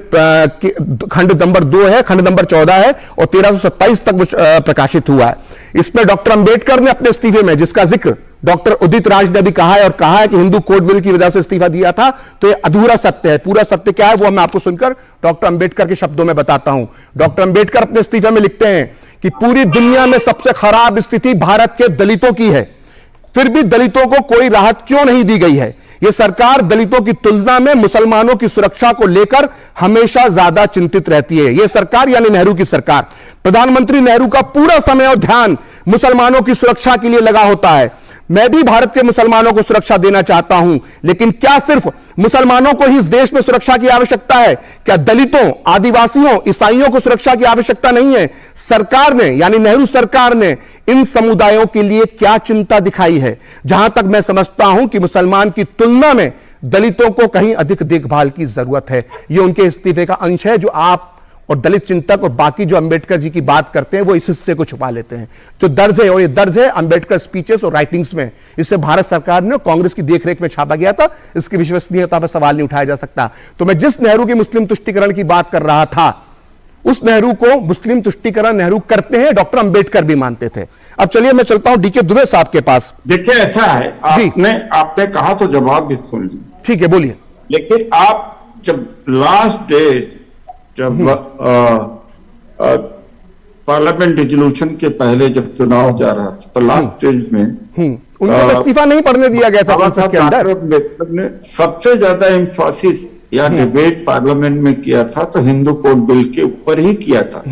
नंबर 2 है, खंड नंबर 14 है, और 1327 तक वो प्रकाशित हुआ है। इसमें डॉक्टर अंबेडकर ने अपने इस्तीफे में, जिसका जिक्र डॉक्टर उदित राज ने भी कहा है और कहा है कि हिंदू कोड बिल की वजह से इस्तीफा दिया था, तो ये अधूरा सत्य है। पूरा सत्य क्या है वो मैं आपको सुनकर डॉक्टर अंबेडकर के शब्दों में बताता हूं। डॉक्टर अंबेडकर अपने इस्तीफे में लिखते हैं कि पूरी दुनिया में सबसे खराब स्थिति भारत के दलितों की है, फिर भी दलितों को कोई राहत क्यों नहीं दी गई है? यह सरकार दलितों की तुलना में मुसलमानों की सुरक्षा को लेकर हमेशा ज्यादा चिंतित रहती है। यह सरकार यानी नेहरू की सरकार, प्रधानमंत्री नेहरू का पूरा समय और ध्यान मुसलमानों की सुरक्षा के लिए लगा होता है। मैं भी भारत के मुसलमानों को सुरक्षा देना चाहता हूं, लेकिन क्या सिर्फ मुसलमानों को ही इस देश में सुरक्षा की आवश्यकता है? क्या दलितों, आदिवासियों, ईसाइयों को सुरक्षा की आवश्यकता नहीं है? सरकार ने यानी नेहरू सरकार ने इन समुदायों के लिए क्या चिंता दिखाई है? जहां तक मैं समझता हूं कि मुसलमान की तुलना में दलितों को कहीं अधिक देखभाल की जरूरत है। यह उनके इस्तीफे का अंश है, जो आप और दलित चिंतक और बाकी जो अंबेडकर जी की बात करते हैं वो इस हिस्से को छुपा लेते हैं। जो दर्ज है, और ये दर्ज है अंबेडकर स्पीचेस और राइटिंग्स में, इससे भारत सरकार ने कांग्रेस की देखरेख में छापा गया था, इसकी विश्वसनीयता पर सवाल नहीं उठाया जा सकता। तो मैं जिस नेहरू की मुस्लिम तुष्टीकरण की बात कर रहा था, उस नेहरू को मुस्लिम तुष्टीकरण नेहरू करते हैं, डॉक्टर अंबेडकर भी मानते थे। अब चलिए मैं चलता हूं डीके दुबे साहब के पास। देखिए ऐसा है, आपने कहा तो जवाब भी सुन ली, ठीक है, बोलिए। लेकिन आप जब लास्ट डे, जब पार्लियामेंट डिसोल्यूशन के पहले जब चुनाव जा रहा था, तो लास्ट स्टेज में उनको इस्तीफा नहीं पढ़ने दिया गया था संसद के अंदर। ने सबसे ज्यादा एम्फासिस या डिबेट पार्लियामेंट में किया था तो हिंदू कोड बिल के ऊपर ही किया था।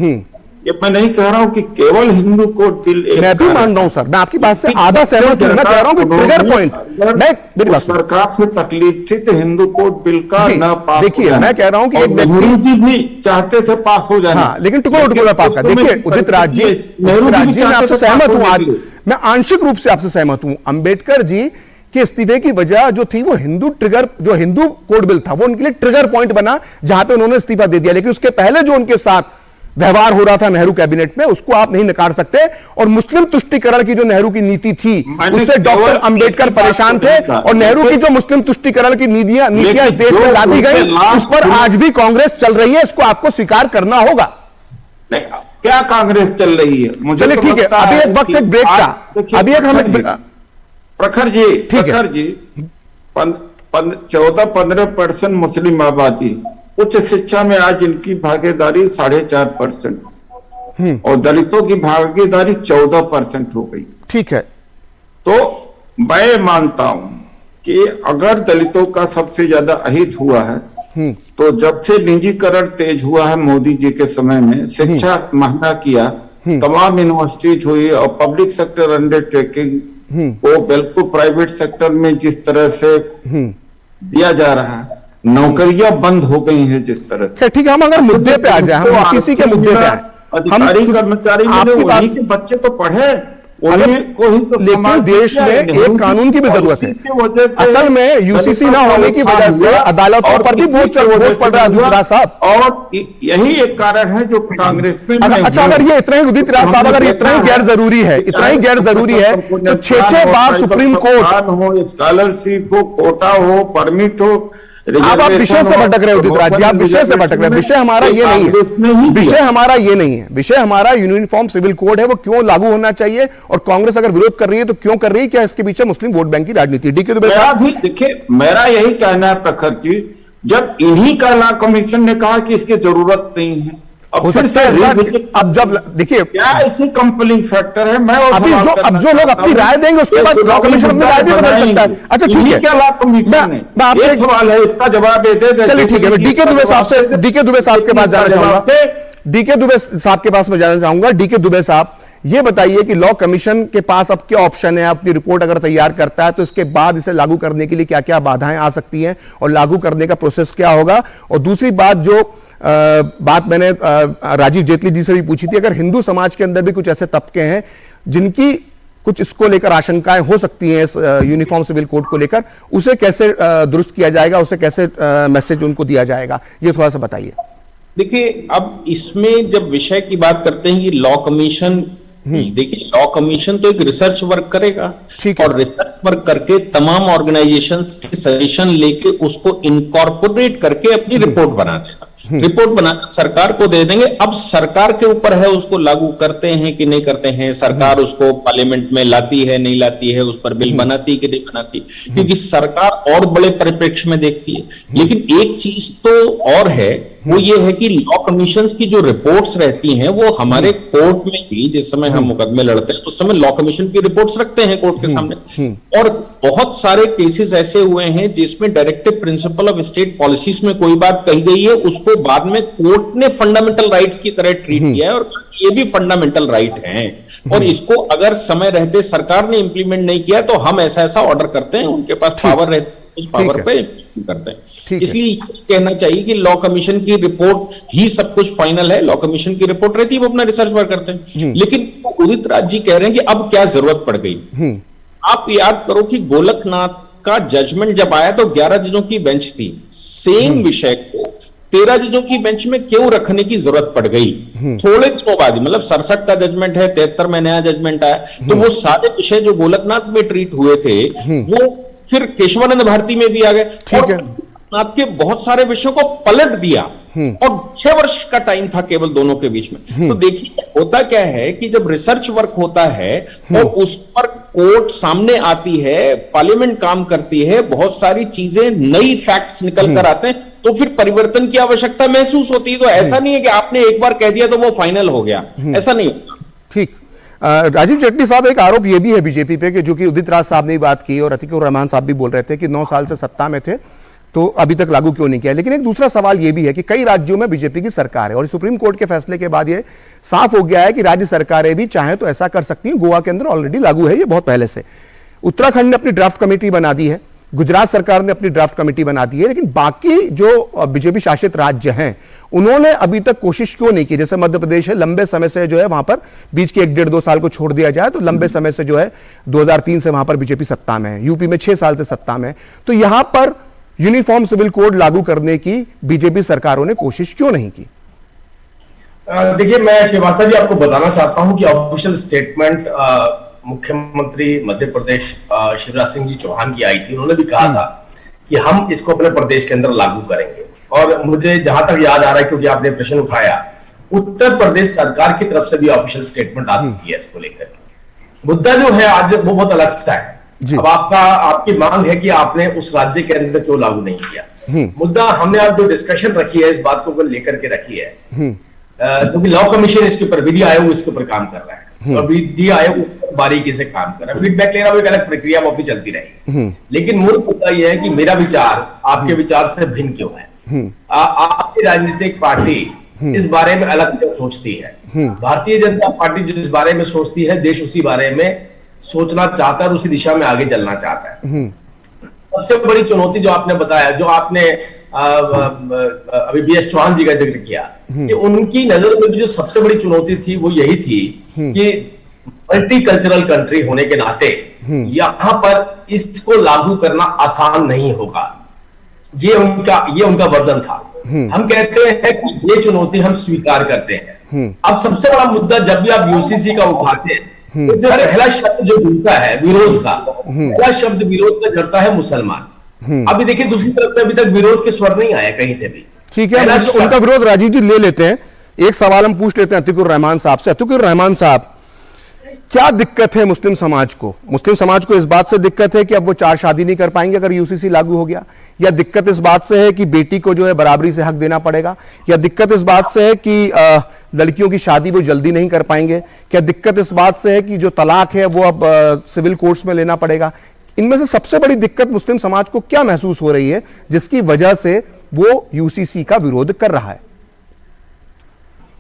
ये मैं नहीं कह रहा हूं कि केवल हिंदू कोड बिल मैं भी मान रहा हूं सर, मैं आपकी बात से आधा सहमत हूं। मैं कह रहा हूं कि ट्रिगर पॉइंट, मैं मेरी बात सरकार से तकलीफ थी तो हिंदू कोड बिल का न पास। देखिए मैं कह रहा हूं कि एक नेहरू जी भी चाहते थे पास हो जाना। हाँ, लेकिन टुकड़ा पास कर। देखिए उदित राज जी, मैं आपसे सहमत हूं, आज मैं आंशिक रूप से आपसे सहमत हूं। अंबेडकर जी के इस्तीफे की वजह जो थी वो हिंदू कोड बिल था, वो उनके लिए ट्रिगर पॉइंट बना जहां पे उन्होंने इस्तीफा दे दिया। लेकिन उसके पहले जो उनके साथ व्यवहार हो रहा था नेहरू कैबिनेट में, उसको आप नहीं नकार सकते। और मुस्लिम तुष्टीकरण की जो नेहरू की नीति थी उससे डॉक्टर अंबेडकर परेशान थे, और नेहरू की जो मुस्लिम तुष्टीकरण की नीतियां इस देश में लादी गई, उस पर आज भी कांग्रेस चल रही है। इसको आपको स्वीकार करना होगा। नहीं, क्या कांग्रेस चल रही है? मुझे चलिए ठीक है, अभी एक वक्त एक ब्रेक का, अभी एक हमें प्रखर जी 14-15% मुस्लिम आबादी, उच्च शिक्षा में आज इनकी भागीदारी 4.5% और दलितों की भागीदारी 14% हो गई। ठीक है, तो मैं मानता हूं कि अगर दलितों का सबसे ज्यादा अहित हुआ है तो जब से निजीकरण तेज हुआ है मोदी जी के समय में, शिक्षा महंगा किया, तमाम यूनिवर्सिटीज हुई और पब्लिक सेक्टर अंडरटेकिंग को बिल्कुल प्राइवेट सेक्टर में जिस तरह से दिया जा रहा है, नौकरियां बंद हो गई हैं जिस तरह से। ठीक है, हम अगर मुद्दे पे आ जाए, हम इसी के मुद्दे पे आए, अधिकारी कर्मचारी मिले, उन्हीं के बच्चे तो पढ़े, उन्हीं को ही तो। लेकिन देश में एक कानून की भी जरूरत है। असल में यूसीसी ना होने की वजह से अदालतों पर भी बोझ पड़ रहा है उदित राज साहब, और यही एक कारण है जो कांग्रेस में। अच्छा, अगर ये इतना ही उदित राज साहब, अगर इतना ही गैर जरूरी है, इतना ही गैर जरूरी है तो 6 बार सुप्रीम कोर्ट हो, स्कॉलरशिप हो, कोटा हो, परमिट हो, आप विषय से भटक रहे हो उदित राज जी, आप विषय से भटक रहे हैं। विषय हमारा ये नहीं है, विषय हमारा ये नहीं है। विषय हमारा यूनिफॉर्म सिविल कोड है, वो क्यों लागू होना चाहिए, और कांग्रेस अगर विरोध कर रही है तो क्यों कर रही है, क्या इसके पीछे मुस्लिम वोट बैंक की राजनीति? डीके दुबे साहब, देखिए मेरा यही कहना है प्रखर जी, जब इन्हीं का लॉ कमीशन ने कहा कि इसकी जरूरत नहीं है, अब फिर से अब जब देखिए क्या ऐसी कंपलिंग फैक्टर है। मैं अब जो लोग अपनी राय देंगे उसके बाद लॉ कमीशन अपनी राय भी बदल सकता है। अच्छा ठीक है, क्या लॉ कमीशन है? एक सवाल है, इसका जवाब दे दे। चलिए ठीक है, मैं डीके दुबे साहब के पास जाना चाहूंगा। डीके दुबे साहब के पास मैं जाना चाहूंगा। डीके दुबे साहब, ये बताइए कि लॉ कमीशन के पास अब क्या ऑप्शन है? अपनी रिपोर्ट अगर तैयार करता है तो इसके बाद इसे लागू करने के लिए क्या क्या बाधाएं आ सकती हैं, और लागू करने का प्रोसेस क्या होगा? और दूसरी बात, जो बात मैंने राजीव जेटली जी से भी पूछी थी, अगर हिंदू समाज के अंदर भी कुछ ऐसे तबके हैं जिनकी कुछ इसको लेकर आशंकाएं हो सकती हैं, इस यूनिफॉर्म सिविल कोड को लेकर, उसे कैसे दुरुस्त किया जाएगा, उसे कैसे मैसेज उनको दिया जाएगा, ये थोड़ा सा बताइए। देखिए, अब इसमें जब विषय की बात करते हैं कि लॉ कमीशन, देखिए लॉ कमीशन तो एक रिसर्च वर्क करेगा, और रिसर्च वर्क करके तमाम ऑर्गेनाइजेशंस के सजेशन लेके उसको इनकॉर्पोरेट करके अपनी रिपोर्ट बना देगा। रिपोर्ट बना सरकार को दे देंगे। अब सरकार के ऊपर है उसको लागू करते हैं कि नहीं करते हैं, सरकार उसको पार्लियामेंट में लाती है नहीं लाती है, उस पर बिल बनाती कि नहीं बनाती, क्योंकि सरकार और बड़े परिप्रेक्ष्य में देखती है। लेकिन एक चीज तो और है, वो ये है कि लॉ कमीशन की जो रिपोर्ट्स रहती हैं वो हमारे कोर्ट में भी, जिस समय हम मुकदमे लड़ते हैं उस समय लॉ कमीशन की रिपोर्ट्स रखते हैं कोर्ट के सामने, और बहुत सारे केसेस ऐसे हुए हैं जिसमें directive principle of state policies में कोई बात कही गई है, उसको बाद में कोर्ट ने फंडामेंटल राइट्स की तरह ट्रीट किया है, और ये भी फंडामेंटल राइट हैं, और इसको अगर समय रहते सरकार ने इंप्लीमेंट नहीं किया तो हम ऐसा ऐसा ऑर्डर करते हैं, उनके पास पावर रहती, उस पावर पे करते हैं। इसलिए कहना चाहिए कि लॉ कमीशन की रिपोर्ट ही सब कुछ फाइनल है, लॉ कमीशन की रिपोर्ट रहती है, वो अपना रिसर्च वर्क करते हैं। लेकिन उदित राज जी कह रहे हैं कि अब क्या जरूरत पड़ गई। आप याद करो कि गोलकनाथ का जजमेंट जब आया तो 11 जजों की बेंच थी, सेम विषय को 13 जजों की बेंच में क्यों रखने की जरूरत पड़ गई? थोड़े दिनों बाद, मतलब 67 का जजमेंट है, 73 में नया जजमेंट आया, तो वो सारे विषय जो गोलकनाथ में ट्रीट हुए थे वो फिर केशवानंद भारती में भी आ गए, और आपके बहुत सारे विषयों को पलट दिया, और 6 वर्ष का टाइम था केवल दोनों के बीच में। तो देखिए होता क्या है कि जब रिसर्च वर्क होता है और उस पर कोर्ट सामने आती है, पार्लियामेंट काम करती है, बहुत सारी चीजें नई फैक्ट्स निकल कर आते हैं, तो फिर परिवर्तन की आवश्यकता महसूस होती है। तो ऐसा नहीं है कि आपने एक बार कह दिया तो वो फाइनल हो गया, ऐसा नहीं होता। ठीक। राजीव जेटली साहब, एक आरोप यह भी है बीजेपी पे कि जो कि उदित राज साहब ने बात की और अतीकुर रहमान साहब भी बोल रहे थे कि 9 साल से सत्ता में थे, तो अभी तक लागू क्यों नहीं किया। लेकिन एक दूसरा सवाल यह भी है कि कई राज्यों में बीजेपी की सरकार है और सुप्रीम कोर्ट के फैसले के बाद यह साफ हो गया है कि राज्य सरकारें भी चाहें तो ऐसा कर सकती हैं। गोवा के अंदर ऑलरेडी लागू है ये बहुत पहले से। उत्तराखंड ने अपनी ड्राफ्ट कमेटी बना दी है, गुजरात सरकार ने अपनी ड्राफ्ट कमेटी बना दी है, लेकिन बाकी जो बीजेपी शासित राज्य हैं उन्होंने अभी तक कोशिश क्यों नहीं की। जैसे मध्य प्रदेश है, लंबे समय से जो है वहां पर बीच के 1-1.5-2 साल को छोड़ दिया जाए तो लंबे समय से जो है 2003 से वहां पर बीजेपी सत्ता में है, यूपी में 6 साल से सत्ता में है। तो यहां पर यूनिफॉर्म सिविल कोड लागू करने की बीजेपी सरकारों ने कोशिश क्यों नहीं की? देखिए, मैं श्रीवास्तव जी आपको बताना चाहता हूं कि ऑफिशियल स्टेटमेंट मुख्यमंत्री मध्य प्रदेश शिवराज सिंह जी चौहान की आई थी। उन्होंने भी कहा था कि हम इसको अपने प्रदेश के अंदर लागू करेंगे। और मुझे जहां तक याद आ रहा है, क्योंकि आपने प्रश्न उठाया, उत्तर प्रदेश सरकार की तरफ से भी ऑफिशियल स्टेटमेंट आ चुकी है इसको लेकर। मुद्दा जो है आज वो बहुत अलग सा है। अब आपकी मांग है कि आपने उस राज्य के अंदर क्यों लागू नहीं किया। मुद्दा हमने आज जो डिस्कशन रखी है इस बात को लेकर के रखी है, क्योंकि लॉ कमीशन इसके ऊपर, विधि आयोग इसके ऊपर काम कर रहा है और विधि आयोग उस पर बारीकी से काम कर रहा है। फीडबैक लेना वो एक अलग प्रक्रिया वो भी चलती रहेगी। लेकिन मूल मुद्दा यह है कि मेरा विचार आपके विचार से भिन्न क्यों है। आपकी राजनीतिक पार्टी इस बारे में अलग क्यों सोचती है। भारतीय जनता पार्टी जिस बारे में सोचती है, देश उसी बारे में सोचना चाहता है और उसी दिशा में आगे चलना चाहता है। सबसे बड़ी चुनौती जो आपने बताया, जो आपने अभी बीएस चौहान जी का जिक्र किया, कि उनकी नजर में जो सबसे बड़ी चुनौती थी वो यही थी कि मल्टीकल्चरल कंट्री होने के नाते यहां पर इसको लागू करना आसान नहीं होगा। ये उनका वर्जन था। हम कहते हैं कि ये चुनौती हम स्वीकार करते हैं। अब सबसे बड़ा मुद्दा जब भी आप यूसीसी का उठाते हैं, उसमें पहला शब्द जो जुड़ता है विरोध का, पहला शब्द विरोध का जड़ता है मुसलमान। अभी देखिए, दूसरी तरफ अभी तक विरोध के स्वर नहीं आए कहीं से भी। ठीक है, उनका विरोध राजीव जी ले लेते हैं। एक सवाल हम पूछ लेते हैं अतीकुर रहमान साहब से। अतीकुर रहमान साहब, क्या दिक्कत है मुस्लिम समाज को? मुस्लिम समाज को इस बात से दिक्कत है कि अब वो 4 शादी नहीं कर पाएंगे अगर यूसीसी लागू हो गया, या दिक्कत इस बात से है कि बेटी को जो है बराबरी से हक देना पड़ेगा, या दिक्कत इस बात से है कि लड़कियों की शादी वो जल्दी नहीं कर पाएंगे, क्या दिक्कत इस बात से है कि जो तलाक है वो अब सिविल कोर्ट्स में लेना पड़ेगा? इनमें से सबसे बड़ी दिक्कत मुस्लिम समाज को क्या महसूस हो रही है जिसकी वजह से वो यूसीसी का विरोध कर रहा है?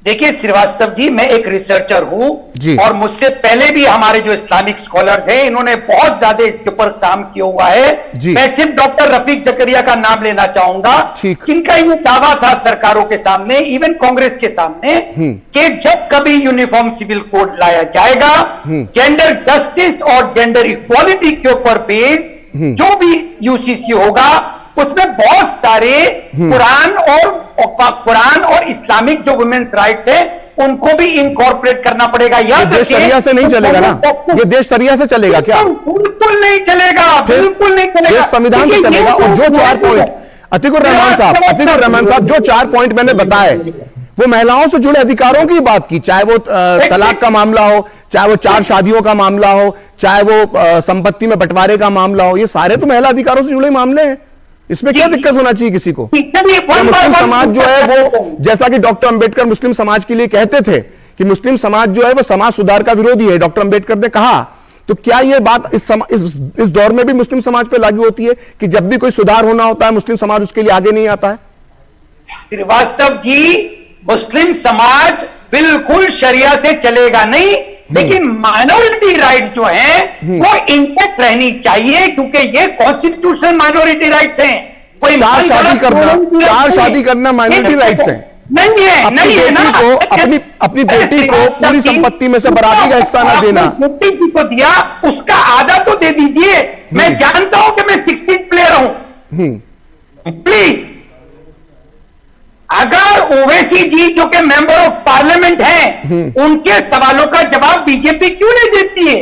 देखिए श्रीवास्तव जी, मैं एक रिसर्चर हूं और मुझसे पहले भी हमारे जो इस्लामिक स्कॉलर्स हैं इन्होंने बहुत ज्यादा इसके ऊपर काम किया हुआ है। मैं सिर्फ डॉक्टर रफीक जकरिया का नाम लेना चाहूंगा, जिनका ये दावा था सरकारों के सामने, इवन कांग्रेस के सामने, कि जब कभी यूनिफॉर्म सिविल कोड लाया जाएगा, जेंडर जस्टिस और जेंडर इक्वालिटी के ऊपर बेस जो भी यूसीसी होगा उसमें बहुत सारे कुरान और इस्लामिक जो वुमेन्स राइट्स है उनको भी इनकॉर्पोरेट करना पड़ेगा। या देश शरिया से नहीं चलेगा ना? ये देश शरिया से चलेगा क्या? बिल्कुल नहीं चलेगा, बिल्कुल नहीं चलेगा। संविधान से चलेगा। और जो 4 पॉइंट अतीकुर रहमान साहब जो 4 पॉइंट मैंने बताए वो महिलाओं से जुड़े अधिकारों की बात की, चाहे वो तलाक का मामला हो, चाहे वो 4 शादियों का मामला हो, चाहे वो संपत्ति में बंटवारे का मामला हो, ये सारे तो महिला अधिकारों से जुड़े मामले हैं। इसमें क्या दिक्कत होना चाहिए किसी को? मुस्लिम समाज जो है वो, जैसा कि डॉक्टर अंबेडकर मुस्लिम समाज के लिए कहते थे कि मुस्लिम समाज जो है वो समाज सुधार का विरोधी है, डॉक्टर अंबेडकर ने कहा, तो क्या ये बात इस दौर में भी मुस्लिम समाज पर लागू होती है कि जब भी कोई सुधार होना होता है मुस्लिम समाज उसके लिए आगे नहीं आता है? श्रीवास्तव जी, मुस्लिम समाज बिल्कुल शरिया से चलेगा नहीं, लेकिन माइनॉरिटी राइट जो है वो इंटैक्ट रहनी चाहिए, क्योंकि ये कॉन्स्टिट्यूशनल माइनॉरिटी राइट्स हैं। कोई 4 शादी करना माइनॉरिटी राइट्स हैं? नहीं है, नहीं है ना। अपनी बेटी को पूरी संपत्ति में से बराबरी का हिस्सा ना देना। बेटी जी को दिया, उसका आधा तो दे दीजिए। मैं जानता हूं कि मैं 16th प्लेयर हूं, प्लीज। अगर ओवैसी जी जो कि मेंबर ऑफ पार्लियामेंट हैं, उनके सवालों का जवाब बीजेपी क्यों नहीं देती है?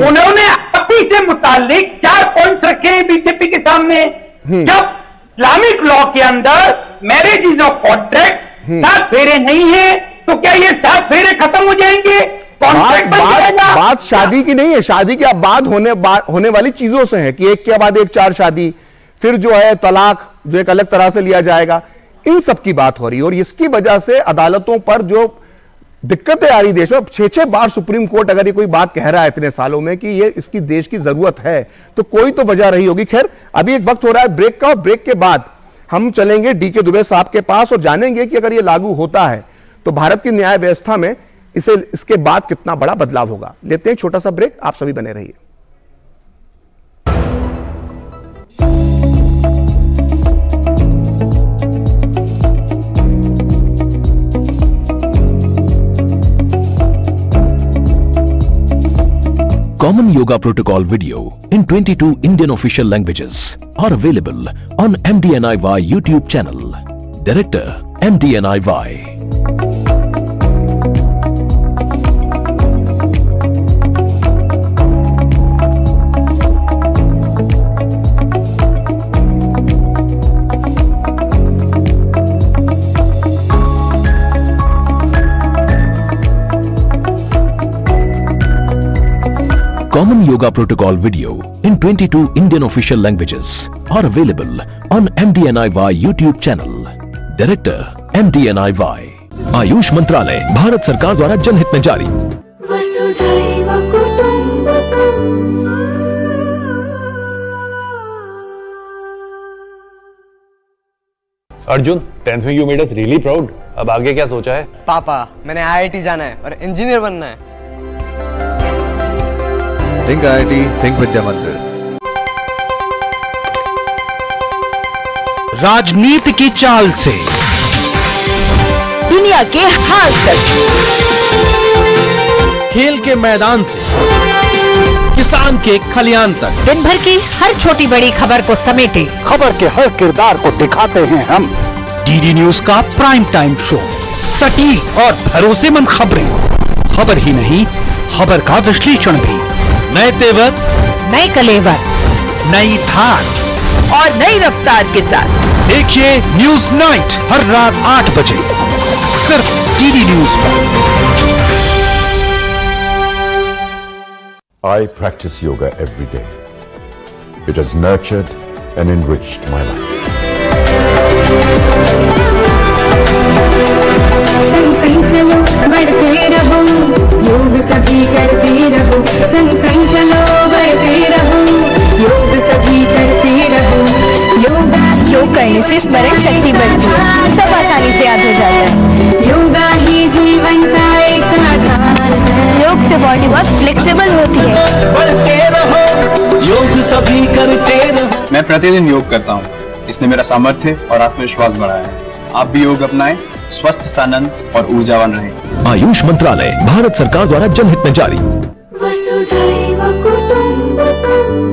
उन्होंने अभी से मुतालिक 4 पॉइंट्स रखे हैं बीजेपी के सामने। जब इस्लामिक लॉ के अंदर मैरिज इज ऑफ कॉन्ट्रैक्ट, 7 फेरे नहीं है, तो क्या ये 7 फेरे खत्म हो जाएंगे? बात शादी की नहीं है, शादी के बाद होने वाली चीजों से है कि एक के बाद एक 4 शादी, फिर जो है तलाक जो एक अलग तरह से लिया जाएगा, इन सब की बात हो रही है। और इसकी वजह से अदालतों पर जो दिक्कतें आ रही देश में, 6-6 बार सुप्रीम कोर्ट अगर ये कोई बात कह रहा है इतने सालों में कि ये इसकी देश की जरूरत है, तो कोई तो वजह रही होगी। खैर, अभी एक वक्त हो रहा है ब्रेक का, और ब्रेक के बाद हम चलेंगे डीके दुबे साहब के पास और जानेंगे कि अगर ये लागू होता है तो भारत की न्याय व्यवस्था में इसके बाद कितना बड़ा बदलाव होगा। लेते हैं छोटा सा ब्रेक, आप सभी बने रहिए। Common Yoga Protocol video in 22 Indian official languages are available on MDNIY YouTube channel. Director MDNIY. Common Yoga Protocol video in 22 Indian official languages are available on MDNIY YouTube channel. Director MDNIY. Ayush मंत्रालय भारत सरकार द्वारा जनहित में जारी। वसुधैव कुटुंबकम्। Arjun, 10th में you made us really proud. अब आगे क्या सोचा है? पापा, मैंने IIT जाना है और इंजीनियर बनना है। थिंक IIT, थिंक विद्या मंदिर। राजनीति की चाल से दुनिया के हाल तक, खेल के मैदान से किसान के खलियान तक, दिन भर की हर छोटी बड़ी खबर को समेटे खबर के हर किरदार को दिखाते हैं हम। डीडी न्यूज का प्राइम टाइम शो, सटीक और भरोसेमंद खबरें, खबर ही नहीं खबर का विश्लेषण भी, नए तेवर, नए कलेवर, नई धार और नई रफ्तार के साथ देखिए न्यूज नाइट हर रात 8 बजे सिर्फ डीडी न्यूज पर। I practice yoga every day. It has nurtured and enriched my life. संग संग चलो बढ़ते रहो, योग सभी करते रहो। संग संग चलो बढ़ते रहो, योग सभी करते रहो। योग करने से स्मरण शक्ति बढ़ती है, सब आसानी से याद हो जाता है। योगा ही जीवन का एक आधार है। योग से बॉडी बहुत फ्लेक्सिबल होती है। बढ़ते रहो, योग सभी करते रहो। मैं प्रतिदिन योग करता हूँ, इसने मेरा सामर्थ्य और आत्मविश्वास बढ़ाया है। आप भी योग अपनाएं, स्वस्थ, सानंद और ऊर्जावान रहें। आयुष मंत्रालय भारत सरकार द्वारा जनहित में जारी। वसुधैव कुटुंबकम्।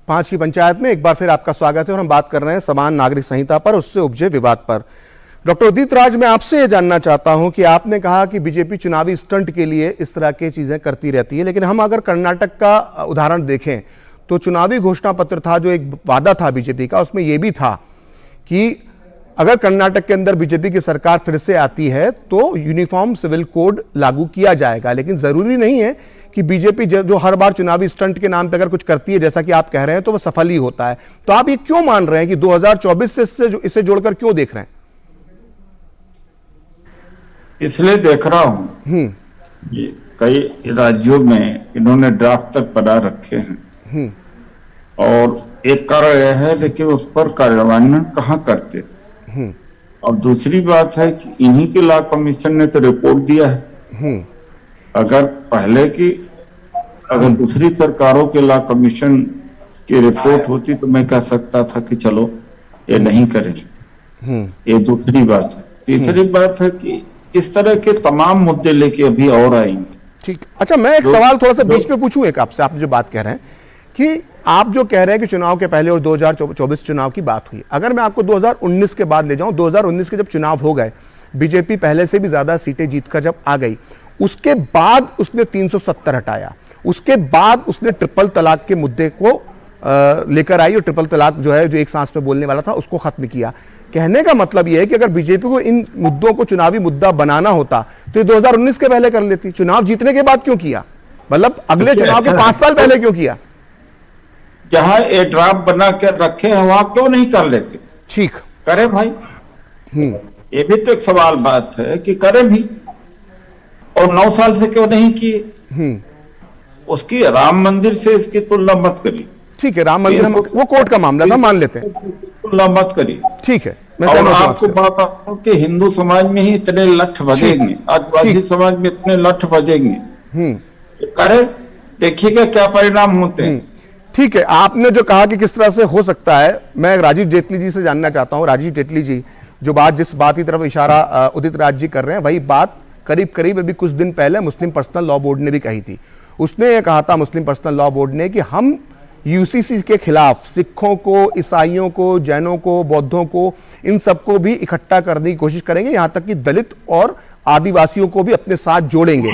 5 की पंचायत में एक बार फिर आपका स्वागत है और हम बात कर रहे हैं समान नागरिक संहिता पर, उससे उपजे विवाद पर। डॉक्टर उदित राज, मैं आपसे ये जानना चाहता हूं कि आपने कहा कि बीजेपी चुनावी स्टंट के लिए इस तरह की चीजें करती रहती है, लेकिन हम अगर कर्नाटक का उदाहरण देखें तो चुनावी घोषणा पत्र था, जो एक वादा था बीजेपी का, उसमें यह भी था कि अगर कर्नाटक के अंदर बीजेपी की सरकार फिर से आती है तो यूनिफॉर्म सिविल कोड लागू किया जाएगा। लेकिन जरूरी नहीं है कि बीजेपी जो हर बार चुनावी स्टंट के नाम पे अगर कुछ करती है, जैसा कि आप कह रहे हैं, तो वो सफल ही होता है। तो आप ये क्यों मान रहे हैं कि 2024 से इसे जोड़कर क्यों देख रहे हैं? इसलिए देख रहा हूं कई राज्यों में इन्होंने ड्राफ्ट तक बना रखे हैं और एक कारण यह है, लेकिन उस पर कार्यान्वयन कहाँ करते। और दूसरी बात है कि इन्हीं के लॉ कमीशन ने तो रिपोर्ट दिया है। अगर पहले की अगर दूसरी सरकारों के लॉ कमीशन की रिपोर्ट होती तो मैं कह सकता था कि चलो ये नहीं करें। ये दूसरी बात है। तीसरी बात है कि इस तरह के तमाम मुद्दे लेके अभी और आएंगे। ठीक। अच्छा, मैं एक सवाल थोड़ा सा बीच में पूछूं एक आपसे। आप जो बात कह रहे हैं कि आप जो कह रहे हैं कि चुनाव के पहले और 2024 चुनाव की बात हुई, अगर मैं आपको 2019 के बाद ले जाऊं, 2019 के जब चुनाव हो गए, बीजेपी पहले से भी ज्यादा सीटें जीतकर जब आ गई, उसके बाद उसने 370 हटाया, उसके बाद उसने ट्रिपल तलाक के मुद्दे को लेकर आई और ट्रिपल तलाक जो है, जो एक सांस में बोलने वाला था, उसको खत्म किया। कहने का मतलब यह है कि अगर बीजेपी को इन मुद्दों को चुनावी मुद्दा बनाना होता तो 2019 के पहले कर लेती। चुनाव जीतने के बाद क्यों किया? मतलब अगले चुनाव के 5 साल पहले क्यों किया? जहां ये ड्राफ्ट बना के रखे हैं वहां क्यों नहीं कर लेते? ठीक, करें भाई। ये भी तो एक सवाल बात है कि करें भी। और 9 साल से क्यों नहीं किए? उसकी राम मंदिर से इसकी तुलना मत करिए। ठीक है, राम मंदिर वो कोर्ट का मामला था, मान लेते हैं, तुलना मत करिए। ठीक है, और आपको बताऊं कि हिंदू समाज में ही इतने लठ बजेंगे, आदिवासी समाज में इतने लठ बजेंगे, करे देखिएगा क्या परिणाम होते हैं। ठीक है, आपने जो कहा कि किस तरह से हो सकता है, मैं राजीव जेटली जी से जानना चाहता हूं। राजीव जेटली जी, जिस बात की तरफ इशारा उदित राज जी कर रहे हैं, वही बात करीब अभी कुछ दिन पहले मुस्लिम पर्सनल लॉ बोर्ड ने भी कही थी। उसने ये कहा था, मुस्लिम पर्सनल लॉ बोर्ड ने, कि हम यूसीसी के खिलाफ सिखों को, ईसाइयों को, जैनों को, बौद्धों को, इन सबको भी इकट्ठा करने की कोशिश करेंगे, यहां तक कि दलित और आदिवासियों को भी अपने साथ जोड़ेंगे।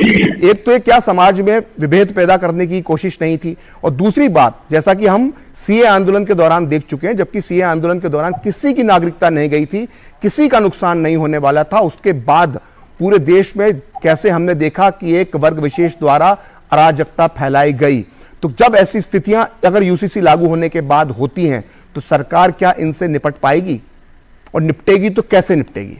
एक तो ये क्या समाज में विभेद पैदा करने की कोशिश नहीं थी, और दूसरी बात, जैसा कि हम सीए आंदोलन के दौरान देख चुके हैं, जबकि सीए आंदोलन के दौरान किसी की नागरिकता नहीं गई थी, किसी का नुकसान नहीं होने वाला था, उसके बाद पूरे देश में कैसे हमने देखा कि एक वर्ग विशेष द्वारा अराजकता फैलाई गई। तो जब ऐसी स्थितियां अगर यूसीसी लागू होने के बाद होती हैं, तो सरकार क्या इनसे निपट पाएगी, और निपटेगी तो कैसे निपटेगी?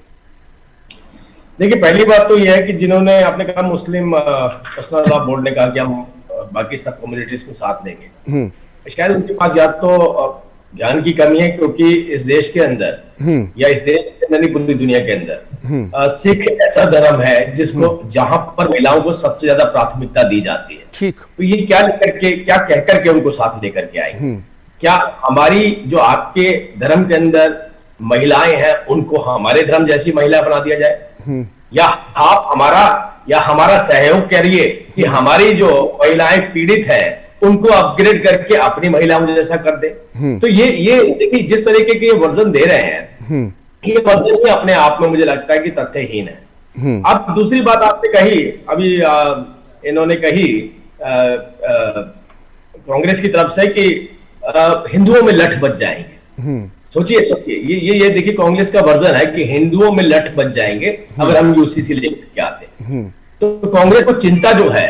देखिए, पहली बात तो यह है कि जिन्होंने, आपने कहा मुस्लिम पर्सनल लॉ बोर्ड ने कहा कि हम बाकी सब कम्युनिटीज को साथ लेंगे, शायद उनके पास या तो ज्ञान की कमी है, क्योंकि इस देश के अंदर या इस देश के अंदर नहीं, पूरी दुनिया के अंदर सिख ऐसा धर्म है जिसको, जहां पर महिलाओं को सबसे ज्यादा प्राथमिकता दी जाती है। ठीक, तो ये क्या कह करके उनको साथ लेकर के आएंगे? क्या हमारी जो आपके धर्म के अंदर महिलाएं हैं, उनको हमारे धर्म जैसी महिला बना दिया जाए, या आप हमारा सहयोग करिए कि हमारी जो महिलाएं पीड़ित हैं उनको अपग्रेड करके अपनी महिलाओं जैसा कर दे? तो ये देखिए, जिस तरीके के वर्जन दे रहे हैं, ये वर्जन ही अपने आप में मुझे लगता है कि तथ्यहीन है। अब दूसरी बात आपने कही, अभी इन्होंने कही कांग्रेस की तरफ से कि हिंदुओं में लठ बच जाएंगे। सोचिए ये देखिए, कांग्रेस का वर्जन है कि हिंदुओं में लठ बच जाएंगे अगर हम यूसीसी लेकर के आते। तो कांग्रेस को चिंता जो है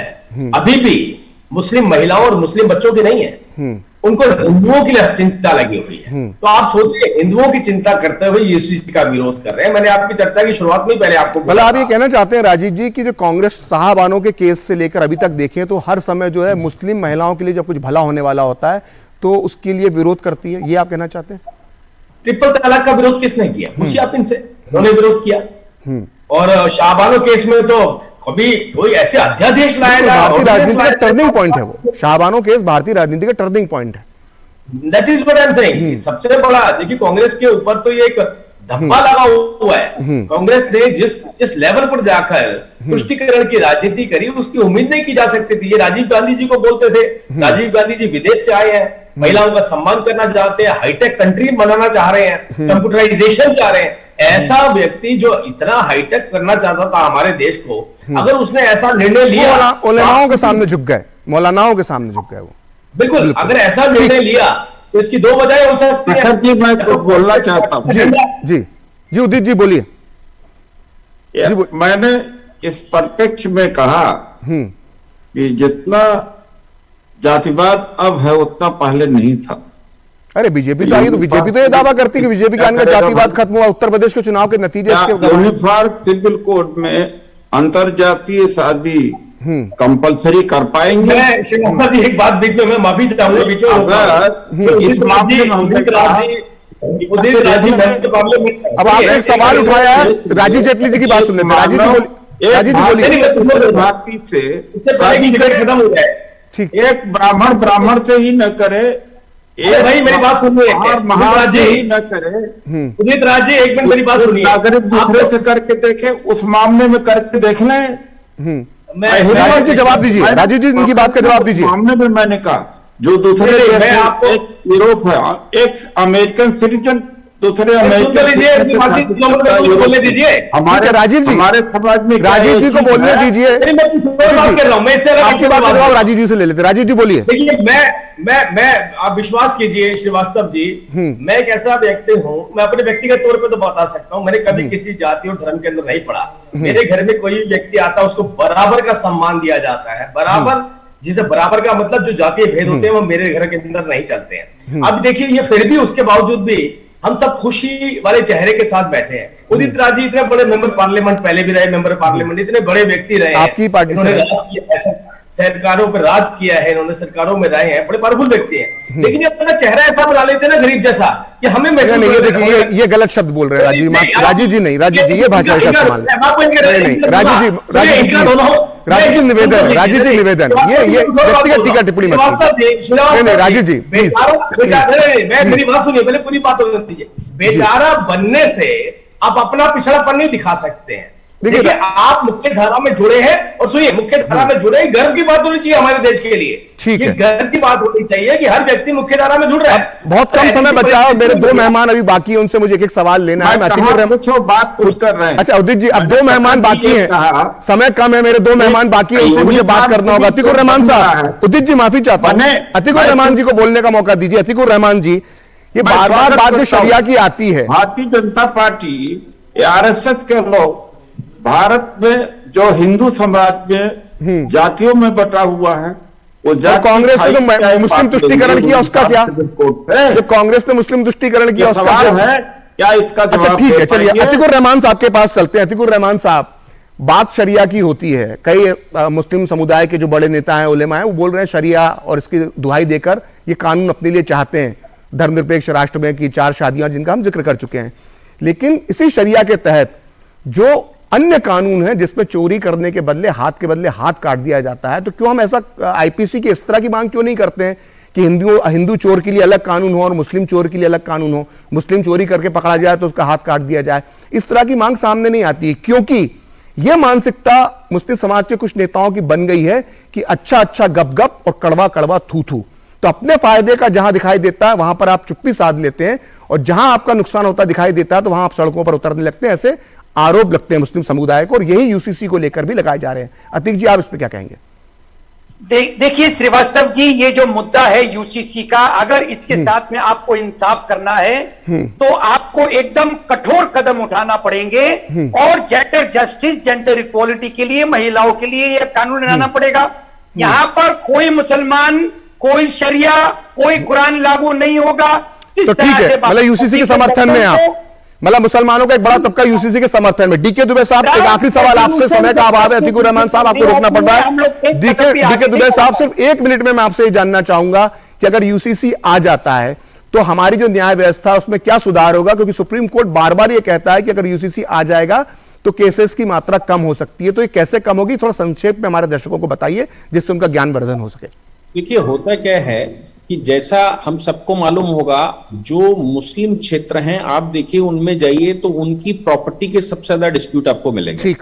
अभी भी मुस्लिम महिलाओं और मुस्लिम बच्चों की नहीं है, उनको हिंदुओं की चिंता लगी हुई है। तो आप सोचिए, हिंदुओं की चिंता करते हुए यूसीसी का विरोध कर रहे हैं। मैंने आपकी चर्चा की शुरुआत में पहले आपको बोला, आप ये कहना चाहते हैं राजीव जी कि जो कांग्रेस साहबानों के केस से लेकर अभी तक देखें तो हर समय जो है मुस्लिम महिलाओं के लिए जब कुछ भला होने वाला होता है तो उसके लिए विरोध करती है, ये आप कहना चाहते हैं? ट्रिपल तलाक का विरोध किसने किया? मुशियापिन से उन्होंने विरोध किया। और शाहबानो केस में तो कभी कोई ऐसे अध्यादेश लाया था, भारतीय राजनीति का टर्निंग पॉइंट है वो। शाहबानो केस भारतीय राजनीति का टर्निंग पॉइंट है। That is what I am saying. सबसे बड़ा देखिए, कांग्रेस के ऊपर तो ये एक धब्बा लगा हुआ है। कांग्रेस ने जिस लेवल पर जाकर तुष्टीकरण की राजनीति करी, उसकी उम्मीद नहीं की जा सकती थी। ये राजीव गांधी जी को बोलते थे। राजीव गांधी जी विदेश से आए हैं, महिलाओं का सम्मान करना चाहते हैं, हाईटेक कंट्री बनाना चाह रहे हैं, कंप्यूटराइजेशन चाह रहे हैं। ऐसा व्यक्ति जो इतना हाईटेक करना चाहता था हमारे देश को, अगर उसने ऐसा निर्णय लिया, उलेमाओं के सामने झुक गए, मौलानाओं के सामने झुक गए वो। बिल्कुल, अगर ऐसा निर्णय लिया तो इसकी दो वजह हो सकती है। जी, मैं तो बोलना चाहता हूं। जी उदित जी बोलिए। मैंने इस परिप्रेक्ष्य में कहा कि जितना जातिवाद अब है उतना पहले नहीं था। अरे बीजेपी तो आई, तो बीजेपी तो ये दावा करती कि बीजेपी का जातिवाद खत्म हुआ। उत्तर प्रदेश के चुनाव के नतीजे यूनिफॉर्म सिविल कोड में अंतरजातीय शादी कंपलसरी कर पाएंगे? मैं श्रीमोहन जी एक बात बीच में, मैं माफी चाहूंगा, बीच में इस मामले में हमने अब आपने एक सवाल उठाया है, राजीव जेटली जी की बात सुन लेते हैं। राजीव जी बोलिए। भारती से शादी खत्म हो जाए, एक ब्राह्मण से ही न करे, भाई मेरी बात सुनिए, महाराज जी ही न करे। उदित राज जी, एक मिनट मेरी बात सुनिए। नागरिक दूसरे से करके देखे, उस मामले में करके देख लें। राजीव जी जवाब दीजिए, राजीव जी इनकी बात का जवाब दीजिए। मामले में मैंने कहा जो दूसरे देश से, एक यूरोप है, एक अमेरिकन सिटीजन, दूसरे अमेरिकन हमारे राजीव जी, हमारे समाज में राजीव जी को बोलने दीजिए। बात कर रहा हूं मैं, इससे आपकी बात का जवाब राजीव जी से ले लेते। राजीव जी बोलिए। देखिए, मैं आप विश्वास कीजिए श्रीवास्तव जी, मैं एक ऐसा व्यक्ति हूं, मैं अपने व्यक्तिगत तौर पे तो बता सकता हूं, मैंने कभी किसी जाति और धर्म के अंदर नहीं पढ़ा। मेरे घर में कोई व्यक्ति आता है, उसको बराबर का सम्मान दिया जाता है। बराबर, जिसे बराबर का मतलब जो जातीय भेद होते हैं वो मेरे घर के अंदर नहीं चलते हैं। अब देखिए, ये फिर भी उसके बावजूद भी हम सब खुशी वाले चेहरे के साथ बैठे हैं। उदित राज जी इतने बड़े मेंबर पार्लियामेंट, पहले भी रहे मेंबर पार्लियामेंट, इतने बड़े व्यक्ति रहे, आपकी पार्टी से सरकारों पर राज किया है, इन्होंने सरकारों में रहे हैं, बड़े पावरफुल व्यक्ति हैं, लेकिन ये अपना चेहरा ऐसा बना लेते हैं ना गरीब जैसा कि हमें महसूस नहीं, देखिए ये गलत शब्द बोल रहे हैं राजीव जी नहीं, राजीव जी ये भाषा का इस्तेमाल नहीं, राजीव जी निवेदन, राजीव जी निवेदन, ये व्यक्तिगत टीका टिप्पणी मत कीजिए। नहीं राजीव जी प्लीज, मेरी बात सुनिए, पहले पूरी बात हो जाती है। बेचारा बनने से आप अपना पिछड़ापन नहीं दिखा सकते हैं। देखिए आप मुख्य धारा में जुड़े हैं, और सुनिए मुख्य धारा में जुड़े, गर्व की बात होनी चाहिए हमारे देश के लिए, ठीक है, गर्व की बात होनी चाहिए कि हर व्यक्ति मुख्य धारा में जुड़ रहा है। बहुत कम समय बचा है, मेरे दो मेहमान अभी बाकी है, उनसे मुझे एक एक सवाल लेना है। बात पूछ कर रहे हैं। अच्छा उदित जी, अब दो मेहमान बाकी हैं, समय कम है, मेरे दो मेहमान बाकी है, उनसे मुझे बात करना होगा। अतीकुर रहमान साहब, उदित जी माफी चाहता हूं, अतीकुर रहमान जी को बोलने का मौका दीजिए। अतीकुर रहमान जी, ये बार बार बात जो शरिया की आती है, भारतीय जनता पार्टी आरएसएस के लोग भारत में जो हिंदू समाज में जातियों में बटा हुआ है, वो कांग्रेस ने तो मुस्लिम तुष्टीकरण किया, उसका क्या? जो कांग्रेस ने मुस्लिम तुष्टीकरण किया उसका सवाल है क्या? इसका जवाब अच्छा ठीक है, चलिए अतीकुर रहमान साहब के पास चलते हैं। अतीकुर रहमान साहब, बात शरिया की होती है, कई मुस्लिम समुदाय के जो बड़े नेता हैं, उलेमा हैं, वो बोल रहे हैं शरिया और इसकी दुहाई देकर ये कानून अपने लिए चाहते हैं, धर्मनिरपेक्ष राष्ट्र में की 4 शादियां जिनका हम जिक्र कर चुके हैं। लेकिन इसी शरिया के तहत जो अन्य कानून है जिसमें चोरी करने के बदले हाथ काट दिया जाता है, तो क्यों हम ऐसा आईपीसी की इस तरह की मांग क्यों नहीं करते हैं कि हिंदू चोर के लिए अलग कानून हो और मुस्लिम चोर के लिए अलग कानून हो? मुस्लिम चोरी करके पकड़ा जाए तो उसका हाथ काट दिया जाए, इस तरह की मांग सामने नहीं आती, क्योंकि यह मानसिकता मुस्लिम समाज के कुछ नेताओं की बन गई है कि अच्छा अच्छा गप गप और कड़वा कड़वा थू थू। तो अपने फायदे का जहां दिखाई देता है वहां पर आप चुप्पी साध लेते हैं, और जहां आपका नुकसान होता दिखाई देता है तो वहां आप सड़कों पर उतरने लगते हैं। ऐसे आरोप लगते हैं मुस्लिम समुदाय को, और यही यूसीसी को लेकर भी लगाए जा रहे हैं। अतीक जी, आप इस पर क्या कहेंगे? देखिए श्रीवास्तव जी, ये जो मुद्दा है यूसीसी का, अगर इसके साथ में आपको इंसाफ करना है तो आपको एकदम कठोर कदम उठाना पड़ेंगे, और जेंडर जस्टिस, जेंडर इक्वालिटी के लिए, महिलाओं के लिए यह कानून लाना पड़ेगा। यहां पर कोई मुसलमान, कोई शरिया, कोई कुरान लागू नहीं होगा। तो ठीक है, मतलब यूसीसी के समर्थन में आप, मतलब मुसलमानों का एक बड़ा तबका यूसीसी के समर्थन में। डीके दुबे साहब, एक आखिरी सवाल आपसे, समय का अभाव है, अतीकुर रहमान साहब आपको रोकना पड़ रहा है। डीके दुबे साहब, सिर्फ 1 मिनट में मैं आपसे ये जानना चाहूंगा कि अगर यूसीसी आ जाता है तो हमारी जो न्याय व्यवस्था है उसमें क्या सुधार होगा? क्योंकि सुप्रीम कोर्ट बार बार ये कहता है कि अगर यूसीसी आ जाएगा तो केसेस की मात्रा कम हो सकती है, तो ये कैसे कम होगी? थोड़ा संक्षेप में हमारे दर्शकों को बताइए जिससे उनका ज्ञानवर्धन हो सके। देखिए होता क्या है कि जैसा हम सबको मालूम होगा, जो मुस्लिम क्षेत्र हैं आप देखिए उनमें जाइए तो उनकी प्रॉपर्टी के सबसे ज्यादा डिस्प्यूट आपको मिलेंगे। ठीक,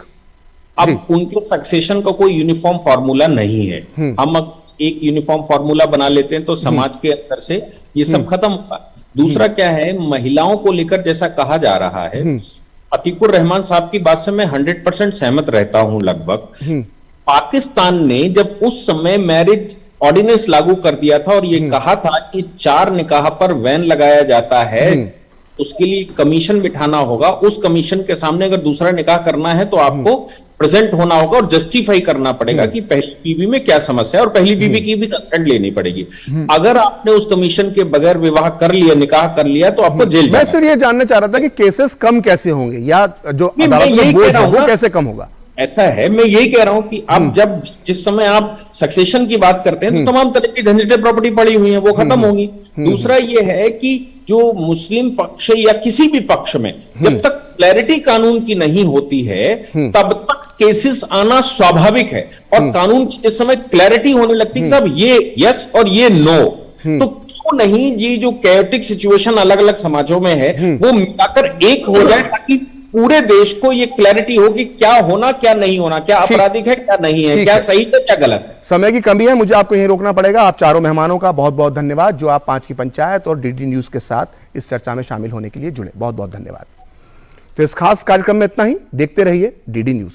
अब उनके सक्सेशन का कोई यूनिफॉर्म फार्मूला नहीं है। हम एक यूनिफॉर्म फार्मूला बना लेते हैं तो समाज के अंदर से ये सब खत्म होगा। दूसरा क्या है, महिलाओं को लेकर जैसा कहा जा रहा है, अतीकुर रहमान साहब की बात से मैं 100% सहमत रहता हूं लगभग। पाकिस्तान ने जब उस समय मैरिज ऑर्डिनेंस लागू कर दिया था और ये कहा था कि 4 निकाह पर बैन लगाया जाता है, उसके लिए कमीशन बिठाना होगा, उस कमीशन के सामने अगर दूसरा निकाह करना है तो आपको प्रेजेंट होना होगा और जस्टिफाई करना पड़ेगा कि पहली बीवी में क्या समस्या है, और पहली बीवी की भी कंसेंट लेनी पड़ेगी। अगर आपने उस कमीशन के बगैर विवाह कर लिया, निकाह कर लिया, तो आपको जेल जाना। मैं सिर्फ ये जानना चाह रहा था कि केसेस कम कैसे होंगे, या जो अदालत में बोझ है वो कैसे कम होगा? ऐसा है, मैं यही कह रहा हूं कि आप जब जिस समय आप सक्सेशन की बात करते हैं तो तमाम तरह की झंझटें प्रॉपर्टी पड़ी हुई हैं, वो खत्म होंगी। दूसरा ये है कि जो मुस्लिम पक्ष या किसी भी पक्ष में जब तक क्लैरिटी कानून की नहीं होती है तब तक केसेस आना स्वाभाविक है, और कानून की जिस समय क्लैरिटी होने लगती है सब ये यस और ये नो, तो क्यों नहीं ये जो कैओटिक सिचुएशन अलग अलग समाजों में है वो मिलाकर एक हो जाए, ताकि पूरे देश को ये क्लैरिटी हो कि क्या होना क्या नहीं होना, क्या आपराधिक है क्या नहीं है, क्या सही है क्या गलत है। समय की कमी है, मुझे आपको यहीं रोकना पड़ेगा। आप चारों मेहमानों का बहुत बहुत धन्यवाद जो आप 5 की पंचायत और डीडी न्यूज के साथ इस चर्चा में शामिल होने के लिए जुड़े। बहुत बहुत धन्यवाद। तो इस खास कार्यक्रम में इतना ही। देखते रहिए डीडी न्यूज।